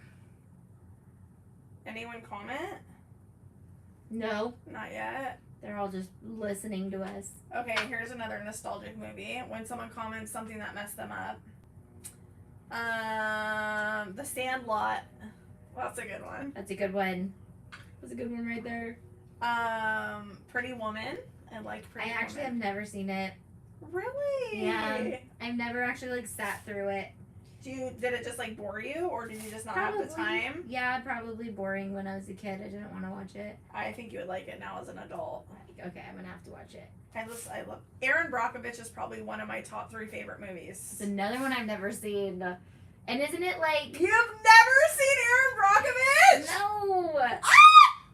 Anyone comment? No. Not yet. They're all just listening to us. Okay, here's another nostalgic movie. When someone comments something that messed them up. The Sandlot. Well, that's a good one. That's a good one. That's a good one right there. Pretty Woman. I liked Pretty I actually Woman. have never seen it. Really? Yeah. I've never actually, like, sat through it. Did it just, like, bore you, or did you just not have the time? Yeah, probably boring when I was a kid. I didn't want to watch it. I think you would like it now as an adult. Okay, I'm gonna have to watch it. I love Aaron Brockovich is probably one of my top 3 favorite movies. It's another one I've never seen. And isn't it like... You've never seen Aaron Brockovich? No!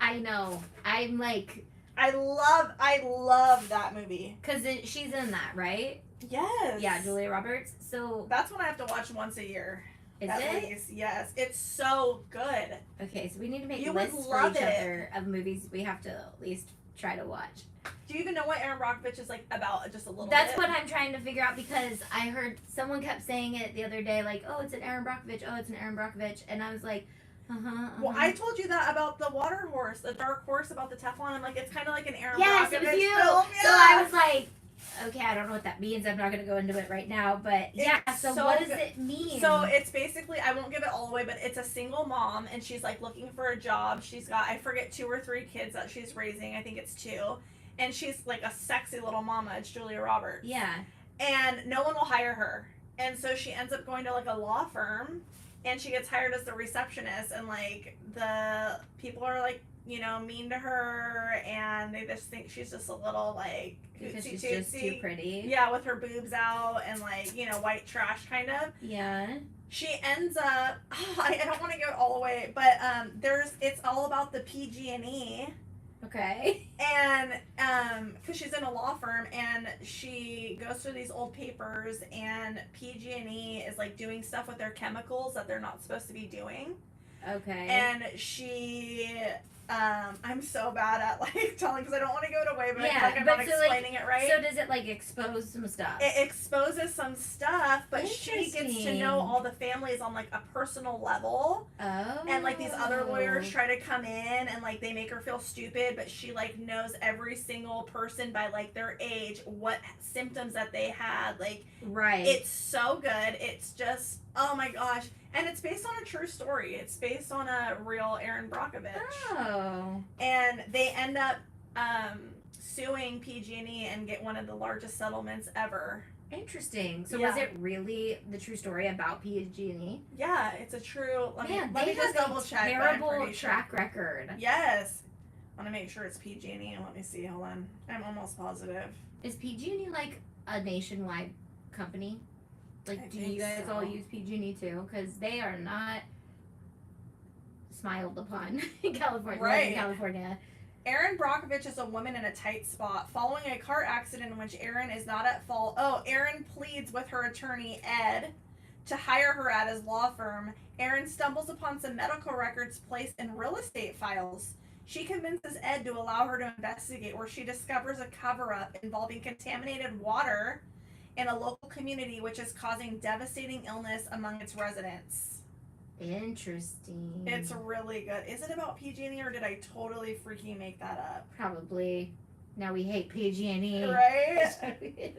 I know. I'm like... I love that movie. Because she's in that, right? Yes. Yeah, Julia Roberts. So... That's one I have to watch once a year. Is at it? least. Yes. It's so good. Okay, so we need to make You lists would for love each it. other of movies we have to at least try to watch. Do you even know what Aaron Brockovich is like about? Just a little That's bit? what I'm trying to figure out, because I heard someone kept saying it the other day, like, oh, it's an Aaron Brockovich, oh, it's an Aaron Brockovich, and I was like, Well, I told you that about the water horse, the dark horse about the Teflon. I'm like, it's kind of like an Aaron yes, Brockovich it was you. film. So I was like, okay, I don't know what that means. I'm not going to go into it right now, but yeah. It's So so what does good. it mean? So it's basically, I won't give it all away, but it's a single mom, and she's like looking for a job. She's got, I forget, 2 or 3 kids that she's raising. I think it's 2. And she's like a sexy little mama. It's Julia Roberts. Yeah. And no one will hire her. And so she ends up going to like a law firm, and she gets hired as the receptionist, and like the people are like, you know, mean to her, and they just think she's just a little like Because she's hootsy-tootsy. just too pretty. Yeah, with her boobs out and like, you know, white trash kind of. Yeah. She ends up, I don't want to give it all away, but it's all about the PG&E. Okay. And because she's in a law firm, and she goes through these old papers, and PG&E is like doing stuff with their chemicals that they're not supposed to be doing. Okay. And she I'm so bad at like telling because I don't want to give it away, but I feel Yeah, like I'm but not so, explaining it right. So does it like expose some stuff? It exposes some stuff, but she gets to Interesting. know all the families on like a personal level. Oh. And like these other lawyers try to come in and like they make her feel stupid, but she like knows every single person by like their age, what symptoms that they had. Like, right. It's so good. It's just, oh my gosh. And it's based on a true story. It's based on a real Erin Brockovich. Oh. And they end up suing PG&E and get one of the largest settlements ever. Interesting. So was it really the true story about PNGS? Yeah, it's a true. Let Man, me just double check. Terrible track record. Yes. I want to make sure it's PG&E. And let me see. Hold on. I'm almost positive. Is PG&E like a nationwide company? Like, do you guys all use PG&E too? Because they are not smiled upon in California. Right. In California. Erin Brockovich is a woman in a tight spot. Following a car accident in which Erin is not at fault. Oh, Erin pleads with her attorney, Ed, to hire her at his law firm. Erin stumbles upon some medical records placed in real estate files. She convinces Ed to allow her to investigate, where she discovers a cover-up involving contaminated water in a local community, which is causing devastating illness among its residents. Interesting. It's really good. Is it about PG&E or did I totally freaking make that up? Probably. Now we hate PG&E. Right?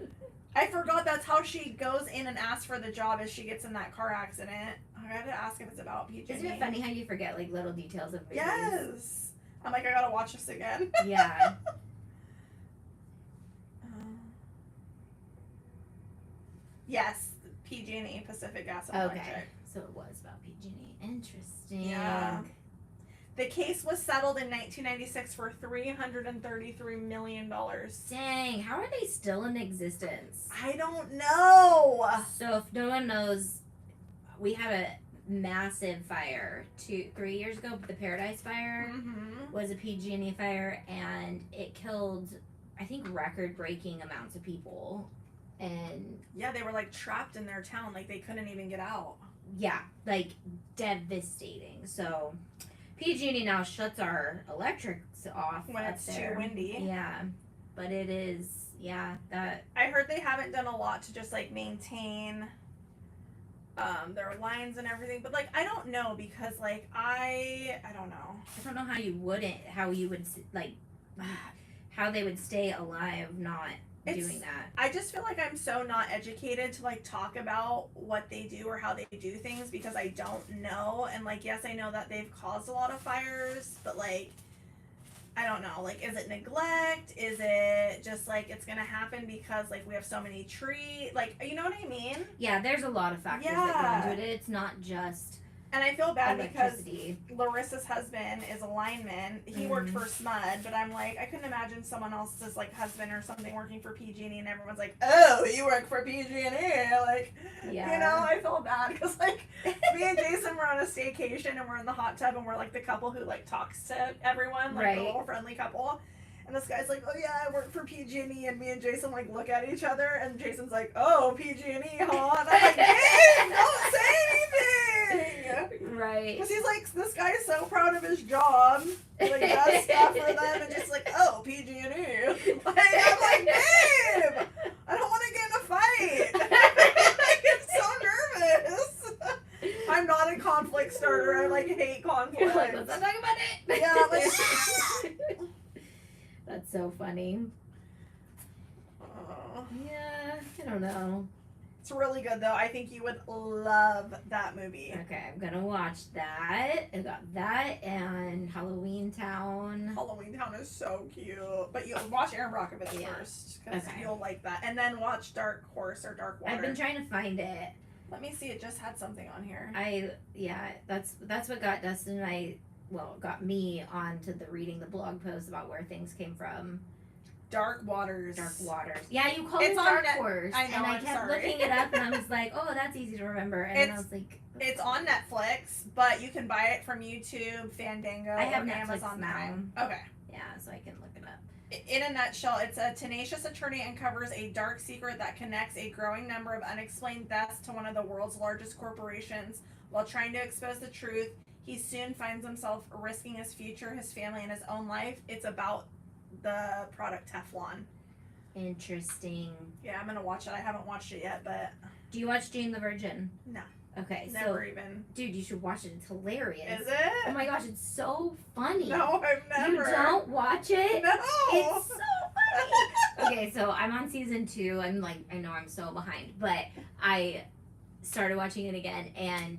I forgot that's how she goes in and asks for the job as she gets in that car accident. I gotta ask if it's about PG&E. Isn't it funny how you forget like little details of movies? Yes. I'm like, I gotta watch this again. Yeah. Yes, PG&E, Pacific Gas and Electric. Okay, so it was about PG&E. Interesting. Yeah. The case was settled in 1996 for $333 million. Dang, how are they still in existence? I don't know. So if no one knows, we had a massive fire 3 years ago. The Paradise Fire was a PG&E fire, and it killed, I think, record-breaking amounts of people. And yeah, they were like trapped in their town, like they couldn't even get out. Yeah, like devastating. So PG&E now shuts our electrics off when it's too windy. Yeah, but it is, yeah, that. I heard they haven't done a lot to just like maintain their lines and everything, but like I don't know, because like I don't know. I don't know how you would like how they would stay alive not doing that. I just feel like I'm so not educated to like talk about what they do or how they do things, because I don't know. And like, yes, I know that they've caused a lot of fires, but like, I don't know. Like, is it neglect? Is it just like it's gonna happen because like we have so many trees? Like, you know what I mean? Yeah, there's a lot of factors that go into it. It's not just. And I feel bad because Larissa's husband is a lineman. He worked for SMUD, but I'm like, I couldn't imagine someone else's like husband or something working for PG&E, and everyone's like, oh, you work for PG&E, like, yeah. You know, I feel bad because like me and Jason were on a staycation and we're in the hot tub and we're like the couple who like talks to everyone, like the little friendly couple. And this guy's like, oh yeah, I work for PG&E, and me and Jason like look at each other, and Jason's like, oh, PG&E, huh? And I'm like, Dave, don't say anything. Right. Because he's like, this guy is so proud of his job, like does stuff for them, and just like, oh, PG&E. Like, I'm like, Dave, I don't want to get in a fight. I'm so nervous. I'm not a conflict starter. I like hate conflict. You're like, let's not talk about it. Yeah, like. That's so funny. Yeah, I don't know. It's really good though. I think you would love that movie. Okay, I'm gonna watch that. I got that and Halloween Town. Halloween Town is so cute. But you watch Erin Brockovich first, because you'll like that. And then watch Dark Horse or Dark Water. I've been trying to find it. Let me see. It just had something on here. That's what got Dustin and I. Well, it got me onto the reading the blog post about where things came from. Dark Waters. Dark Waters. Yeah, you called it Dark Horse. I know, and I kept looking it up, and I was like, oh, that's easy to remember. And then I was like... It's on Netflix, but you can buy it from YouTube, Fandango, I have or Netflix Amazon Prime. Okay. Yeah, so I can look it up. In a nutshell, it's a tenacious attorney uncovers a dark secret that connects a growing number of unexplained deaths to one of the world's largest corporations. While trying to expose the truth, He soon finds himself risking his future, his family, and his own life. It's about the product Teflon. Interesting. Yeah, I'm gonna watch it. I haven't watched it yet, but Do you watch Jane the Virgin? No. Okay, never even. Dude, you should watch it. It's hilarious. Is it? Oh my gosh, it's so funny. No, I've never. You don't watch it? No. It's so funny. Okay, so I'm on season 2. I'm like, I know I'm so behind, but I started watching it again, and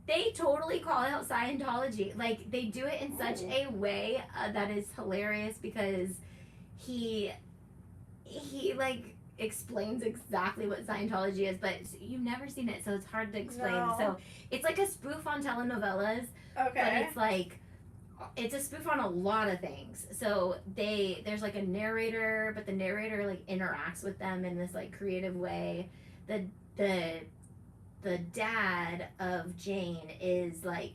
they totally call out Scientology. Like, they do it in such a way that is hilarious, because he like explains exactly what Scientology is, but you've never seen it, so it's hard to explain. No. So it's like a spoof on telenovelas, Okay. but it's like, it's a spoof on a lot of things. So there's like a narrator, but the narrator like interacts with them in this like creative way. The dad of Jane is like,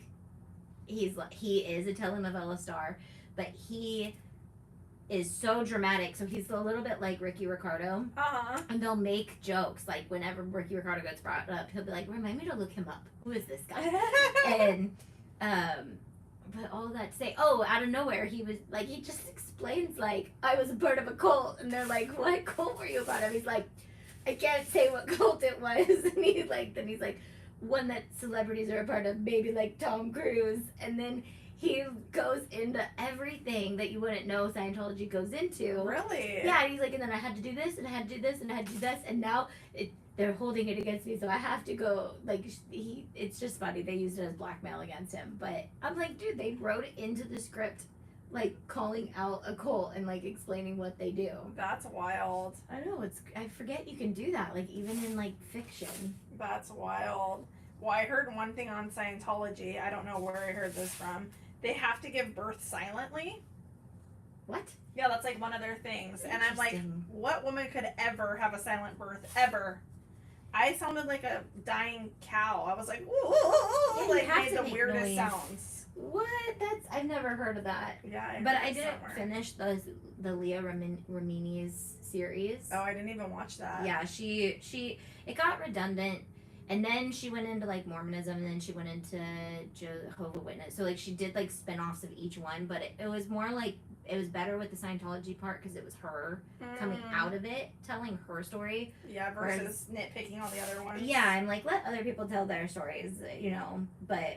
he is a telenovela star, but he is so dramatic. So he's a little bit like Ricky Ricardo. And they'll make jokes. Like whenever Ricky Ricardo gets brought up, he'll be like, remind me to look him up. Who is this guy? And but all that to say, out of nowhere, he was like, he just explains like, I was a part of a cult, and they're like, what cult were you a part of? He's like, I can't say what cult it was. And he's like, one that celebrities are a part of, maybe like Tom Cruise. And then he goes into everything that you wouldn't know Scientology goes into. Really? Yeah, and he's like, and then I had to do this, and I had to do this, and I had to do this, and now they're holding it against me, so I have to go. Like, it's just funny. They used it as blackmail against him. But I'm like, dude, they wrote it into the script, like calling out a cult and like explaining what they do. That's wild. I know, I forget you can do that, like even in like fiction. That's wild. Well, I heard one thing on Scientology. I don't know where I heard this from. They have to give birth silently. What? Yeah, that's like one of their things. And I'm like, Interesting. what woman could ever have a silent birth? Ever? I sounded like a dying cow. I was like, ooh, ooh, ooh, Yeah, you like have made to the make weirdest noise. sounds. What? I've never heard of that. Yeah, But heard I it didn't somewhere. finish the Leah Remini's series. Oh, I didn't even watch that. Yeah, it got redundant, and then she went into like Mormonism, and then she went into Jehovah's Witness. So like she did like spin-offs of each one, but it was more like, it was better with the Scientology part because it was her coming out of it, telling her story. Yeah, versus nitpicking all the other ones. Yeah, I'm like, let other people tell their stories, you know, but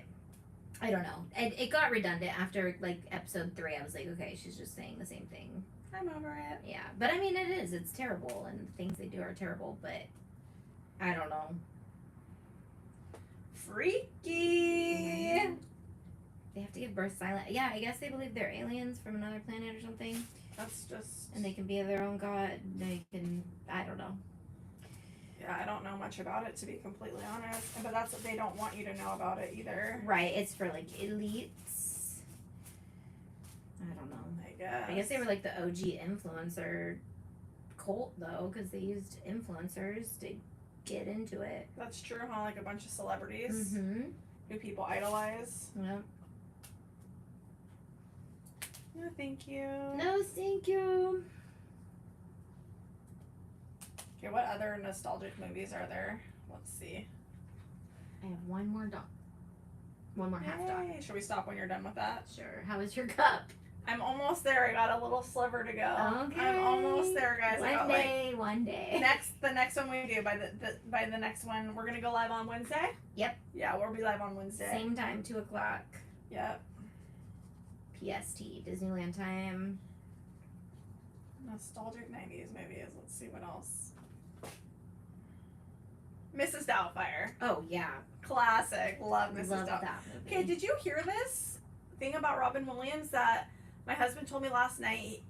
I don't know. It got redundant after like episode 3. I was like, okay, she's just saying the same thing. I'm over it. Yeah, but I mean, it's terrible, and the things they do are terrible, but I don't know. Freaky. They have to give birth silent. Yeah, I guess they believe they're aliens from another planet or something, That's just. and they can be their own god. They can, I don't know. Yeah, I don't know much about it, to be completely honest. But that's what they don't want you to know about it either. Right, it's for like elites. I don't know. I I guess they were like the OG influencer cult though, because they used influencers to get into it. That's true, huh? Like a bunch of celebrities Mm-hmm. who people idolize. Yep. No, thank you. No, thank you. Okay, what other nostalgic movies are there? Let's see. I have one more half dog. Yay. Should we stop when you're done with that? Sure. How is your cup? I'm almost there. I got a little sliver to go. Okay. I'm almost there, guys. I got One day. the next one we do by the next one we're gonna go live on Wednesday. Yep. Yeah, we'll be live on Wednesday. Same time, 2:00. Yep. PST, Disneyland time. Nostalgic 90s movies. Let's see what else. Mrs. Doubtfire. Oh yeah, Classic. Love Mrs. love Doubtfire. that movie. Okay, did you hear this thing about Robin Williams that my husband told me last night?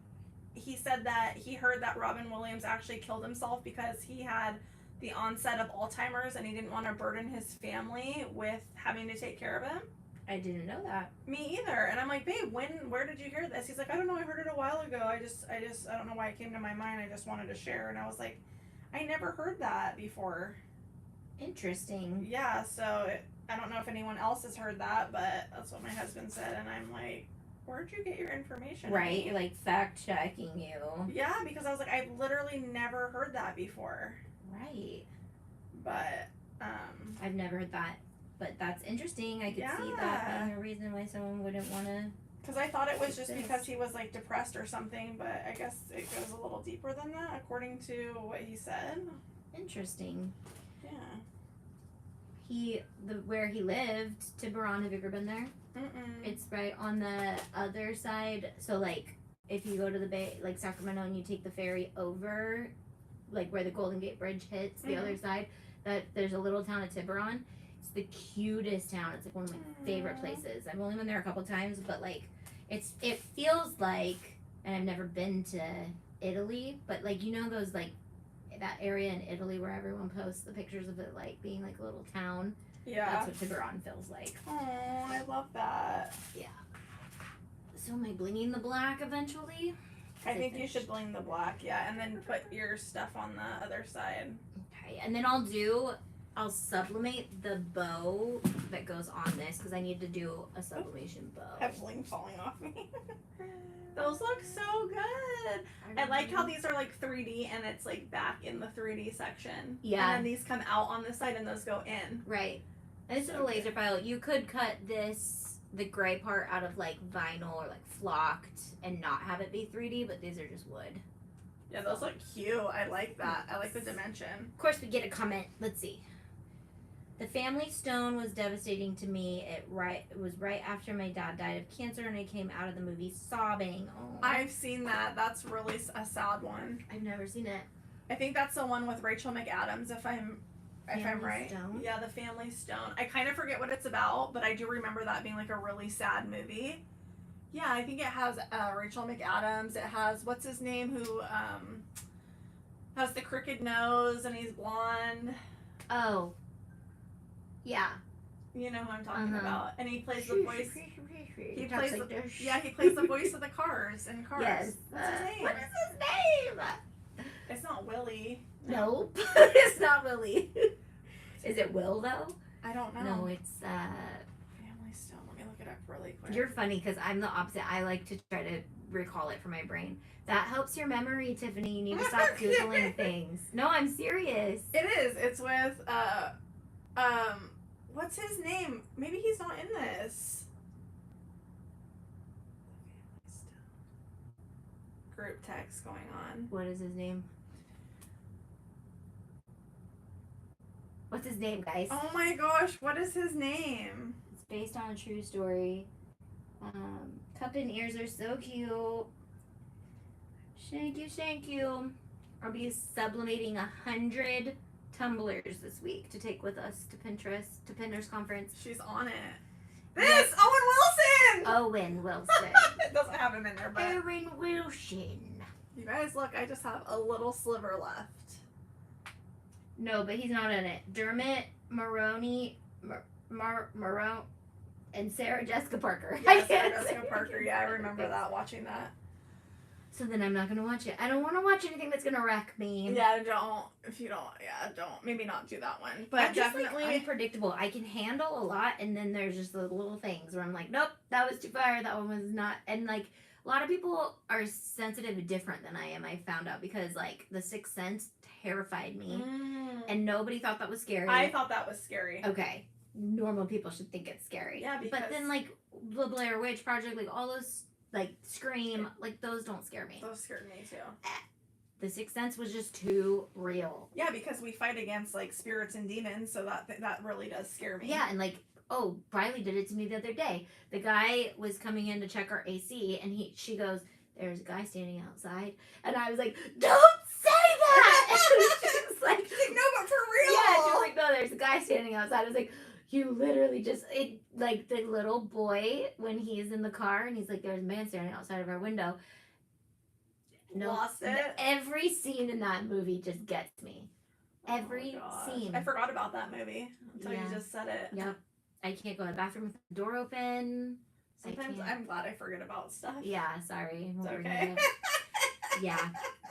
He said that he heard that Robin Williams actually killed himself because he had the onset of Alzheimer's and he didn't want to burden his family with having to take care of him. I didn't know that. Me either. And I'm like, babe, where did you hear this? He's like, I don't know, I heard it a while ago. I don't know why it came to my mind. I just wanted to share. And I was like, I never heard that before. Interesting. Yeah, so I don't know if anyone else has heard that, but that's what my husband said. And I'm like, where'd you get your information? Right, you're like fact checking you. Yeah, because I was like, I've literally never heard that before. Right. But, I've never heard that but that's interesting. I could see Yeah. that being a reason why someone wouldn't want to. Because I thought it was just This. because he was like depressed or something, but I guess it goes a little deeper than that, according to what he said. Interesting. Yeah. Where he lived, Tiburon. Have you ever been there? Mm-mm. It's right on the other side. So like, if you go to the Bay, like Sacramento, and you take the ferry over, like where the Golden Gate Bridge hits, the other side, that there's a little town of Tiburon. It's the cutest town. It's like one of my favorite places. I've only been there a couple times, but like, it feels like, and I've never been to Italy, but like, you know those like that area in Italy where everyone posts the pictures of it like being like a little town. Yeah. That's what Tiburon feels like. Oh, I love that. Yeah. So am I blinging the black eventually? I think you should bling the black, yeah, and then put your stuff on the other side. Okay, and then I'll sublimate the bow that goes on this because I need to do a sublimation bow. I have bling falling off me. Those look so good. I like how these are like 3D and it's like back in the 3D section. Yeah. And then these come out on this side and those go in. Right. And this is a laser file. You could cut the gray part out of like vinyl or like flocked and not have it be 3D, but these are just wood. Yeah, those look cute. I like that. I like the dimension. Of course, we get a comment. Let's see. The family stone was devastating to me. It was right after my dad died of cancer, and I came out of the movie sobbing. Oh, I've seen that. That's really a sad one. I've never seen it. I think that's the one with Rachel McAdams, if I'm right. Stone? Yeah, The Family Stone. I kind of forget what it's about, but I do remember that being like a really sad movie. Yeah, I think it has Rachel McAdams. It has, what's his name, who has the crooked nose and he's blonde. Oh. Yeah. You know who I'm talking about. And he plays the voice. He plays like the, yeah, he plays the voice of the Cars in Cars. Yes. What's his name? What is his name? It's not Willie. Nope. It's not Willie. Is it Will though? I don't know. No, it's Family Stone. Let me look it up really quick. You're funny because I'm the opposite. I like to try to recall it from my brain. That helps your memory, Tiffany. You need to stop Googling things. No, I'm serious. It is. It's with what's his name? Maybe he's not in this. Group text going on. What is his name? What's his name, guys? Oh my gosh, what is his name? It's based on a true story. Cup and ears are so cute. Thank you. I'll be sublimating 100 tumblers this week to take with us to Pinterest conference. She's on it. This Owen Wilson. Owen Wilson. It doesn't have him in there, but Owen Wilson. you guys look. I just have a little sliver left. No, but he's not in it. Dermot Maroney, Marone, and Sarah Jessica Parker. Yeah, Sarah Jessica Parker. Yeah, I remember that. Watching that. So then I'm not gonna watch it. I don't want to watch anything that's gonna wreck me. Yeah, don't. If you don't, yeah, don't. Maybe not do that one. But I'm just definitely like unpredictable. I can handle a lot, and then there's just the little things where I'm like, nope, that was too far. That one was not. And like a lot of people are sensitive different than I am. I found out because like The Sixth Sense terrified me, and nobody thought that was scary. I thought that was scary. Okay, normal people should think it's scary. Yeah, because but then like the Blair Witch Project, like all those. Like Scream, like those don't scare me. Those scared me too. The Sixth Sense was just too real. Yeah, because we fight against like spirits and demons, so that really does scare me. Yeah, and like, oh, Riley did it to me the other day. The guy was coming in to check our AC, and she goes, "There's a guy standing outside," and I was like, "Don't say that!" And she was like, "No, but for real." Yeah, she was like, "No, there's a guy standing outside." I was like. You literally just, like the little boy when he's in the car and he's like, there's a man staring outside of our window. No, Lost it. Every scene in that movie just gets me. Every scene. I forgot about that movie until you just said it. Yep. I can't go to the bathroom with the door open. Sometimes I'm glad I forget about stuff. Yeah, sorry. It's okay. Yeah.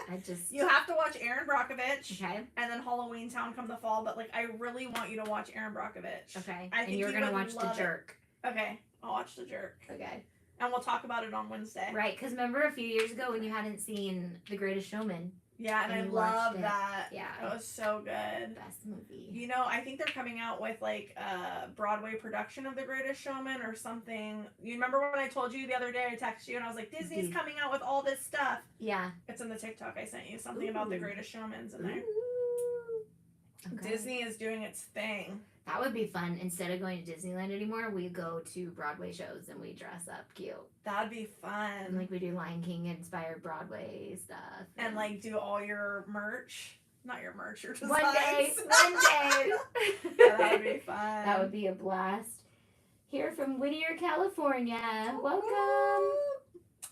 I just. You have to watch Aaron Brockovich. Okay. And then Halloween Town come the fall, but like I really want you to watch Aaron Brockovich. Okay. I think and you're going to watch The Jerk. Okay. I'll watch The Jerk. Okay. And we'll talk about it on Wednesday. Right, because remember a few years ago when you hadn't seen The Greatest Showman? Yeah, and I we love watched it. that. Yeah. That was so good. Best movie. You know, I think they're coming out with like a Broadway production of The Greatest Showman or something. You remember when I told you the other day, I texted you and I was like, Disney's coming out with all this stuff. Yeah. It's in the TikTok I sent you. Something about The Greatest Showman's in there. Okay. Disney is doing its thing. That would be fun. Instead of going to Disneyland anymore, we go to Broadway shows and we dress up cute. That'd be fun. And like we do Lion King inspired Broadway stuff. And like do all your merch. Not your merch, your designs. One day. Yeah, that would be fun. That would be a blast. Here from Whittier, California. Welcome.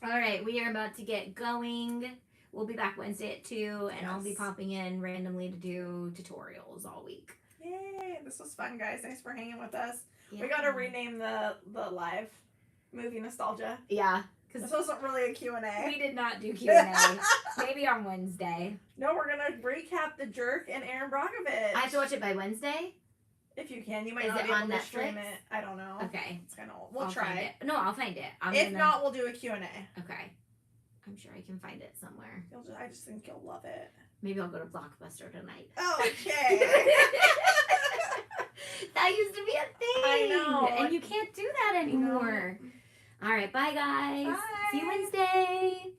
All right, we are about to get going. We'll be back Wednesday at 2, and I'll be popping in randomly to do tutorials all week. Yay! This was fun, guys. Thanks for hanging with us. Yeah. We gotta rename the live movie nostalgia. Yeah, This wasn't really a Q&A. we did not do Q&A. Maybe on Wednesday. No, we're gonna recap The Jerk and Aaron Brockovich. I have to watch it by Wednesday? If you can, you might Is not it be able on to stream Netflix? it. I don't know. Okay. It's kind of old. We'll I'll try find it. No, I'll find it. If not, we'll do a Q&A. Okay. I'm sure I can find it somewhere. I just think you'll love it. Maybe I'll go to Blockbuster tonight. Okay. That used to be a thing. I know. And you can't do that anymore. All right. Bye, guys. Bye. See you Wednesday.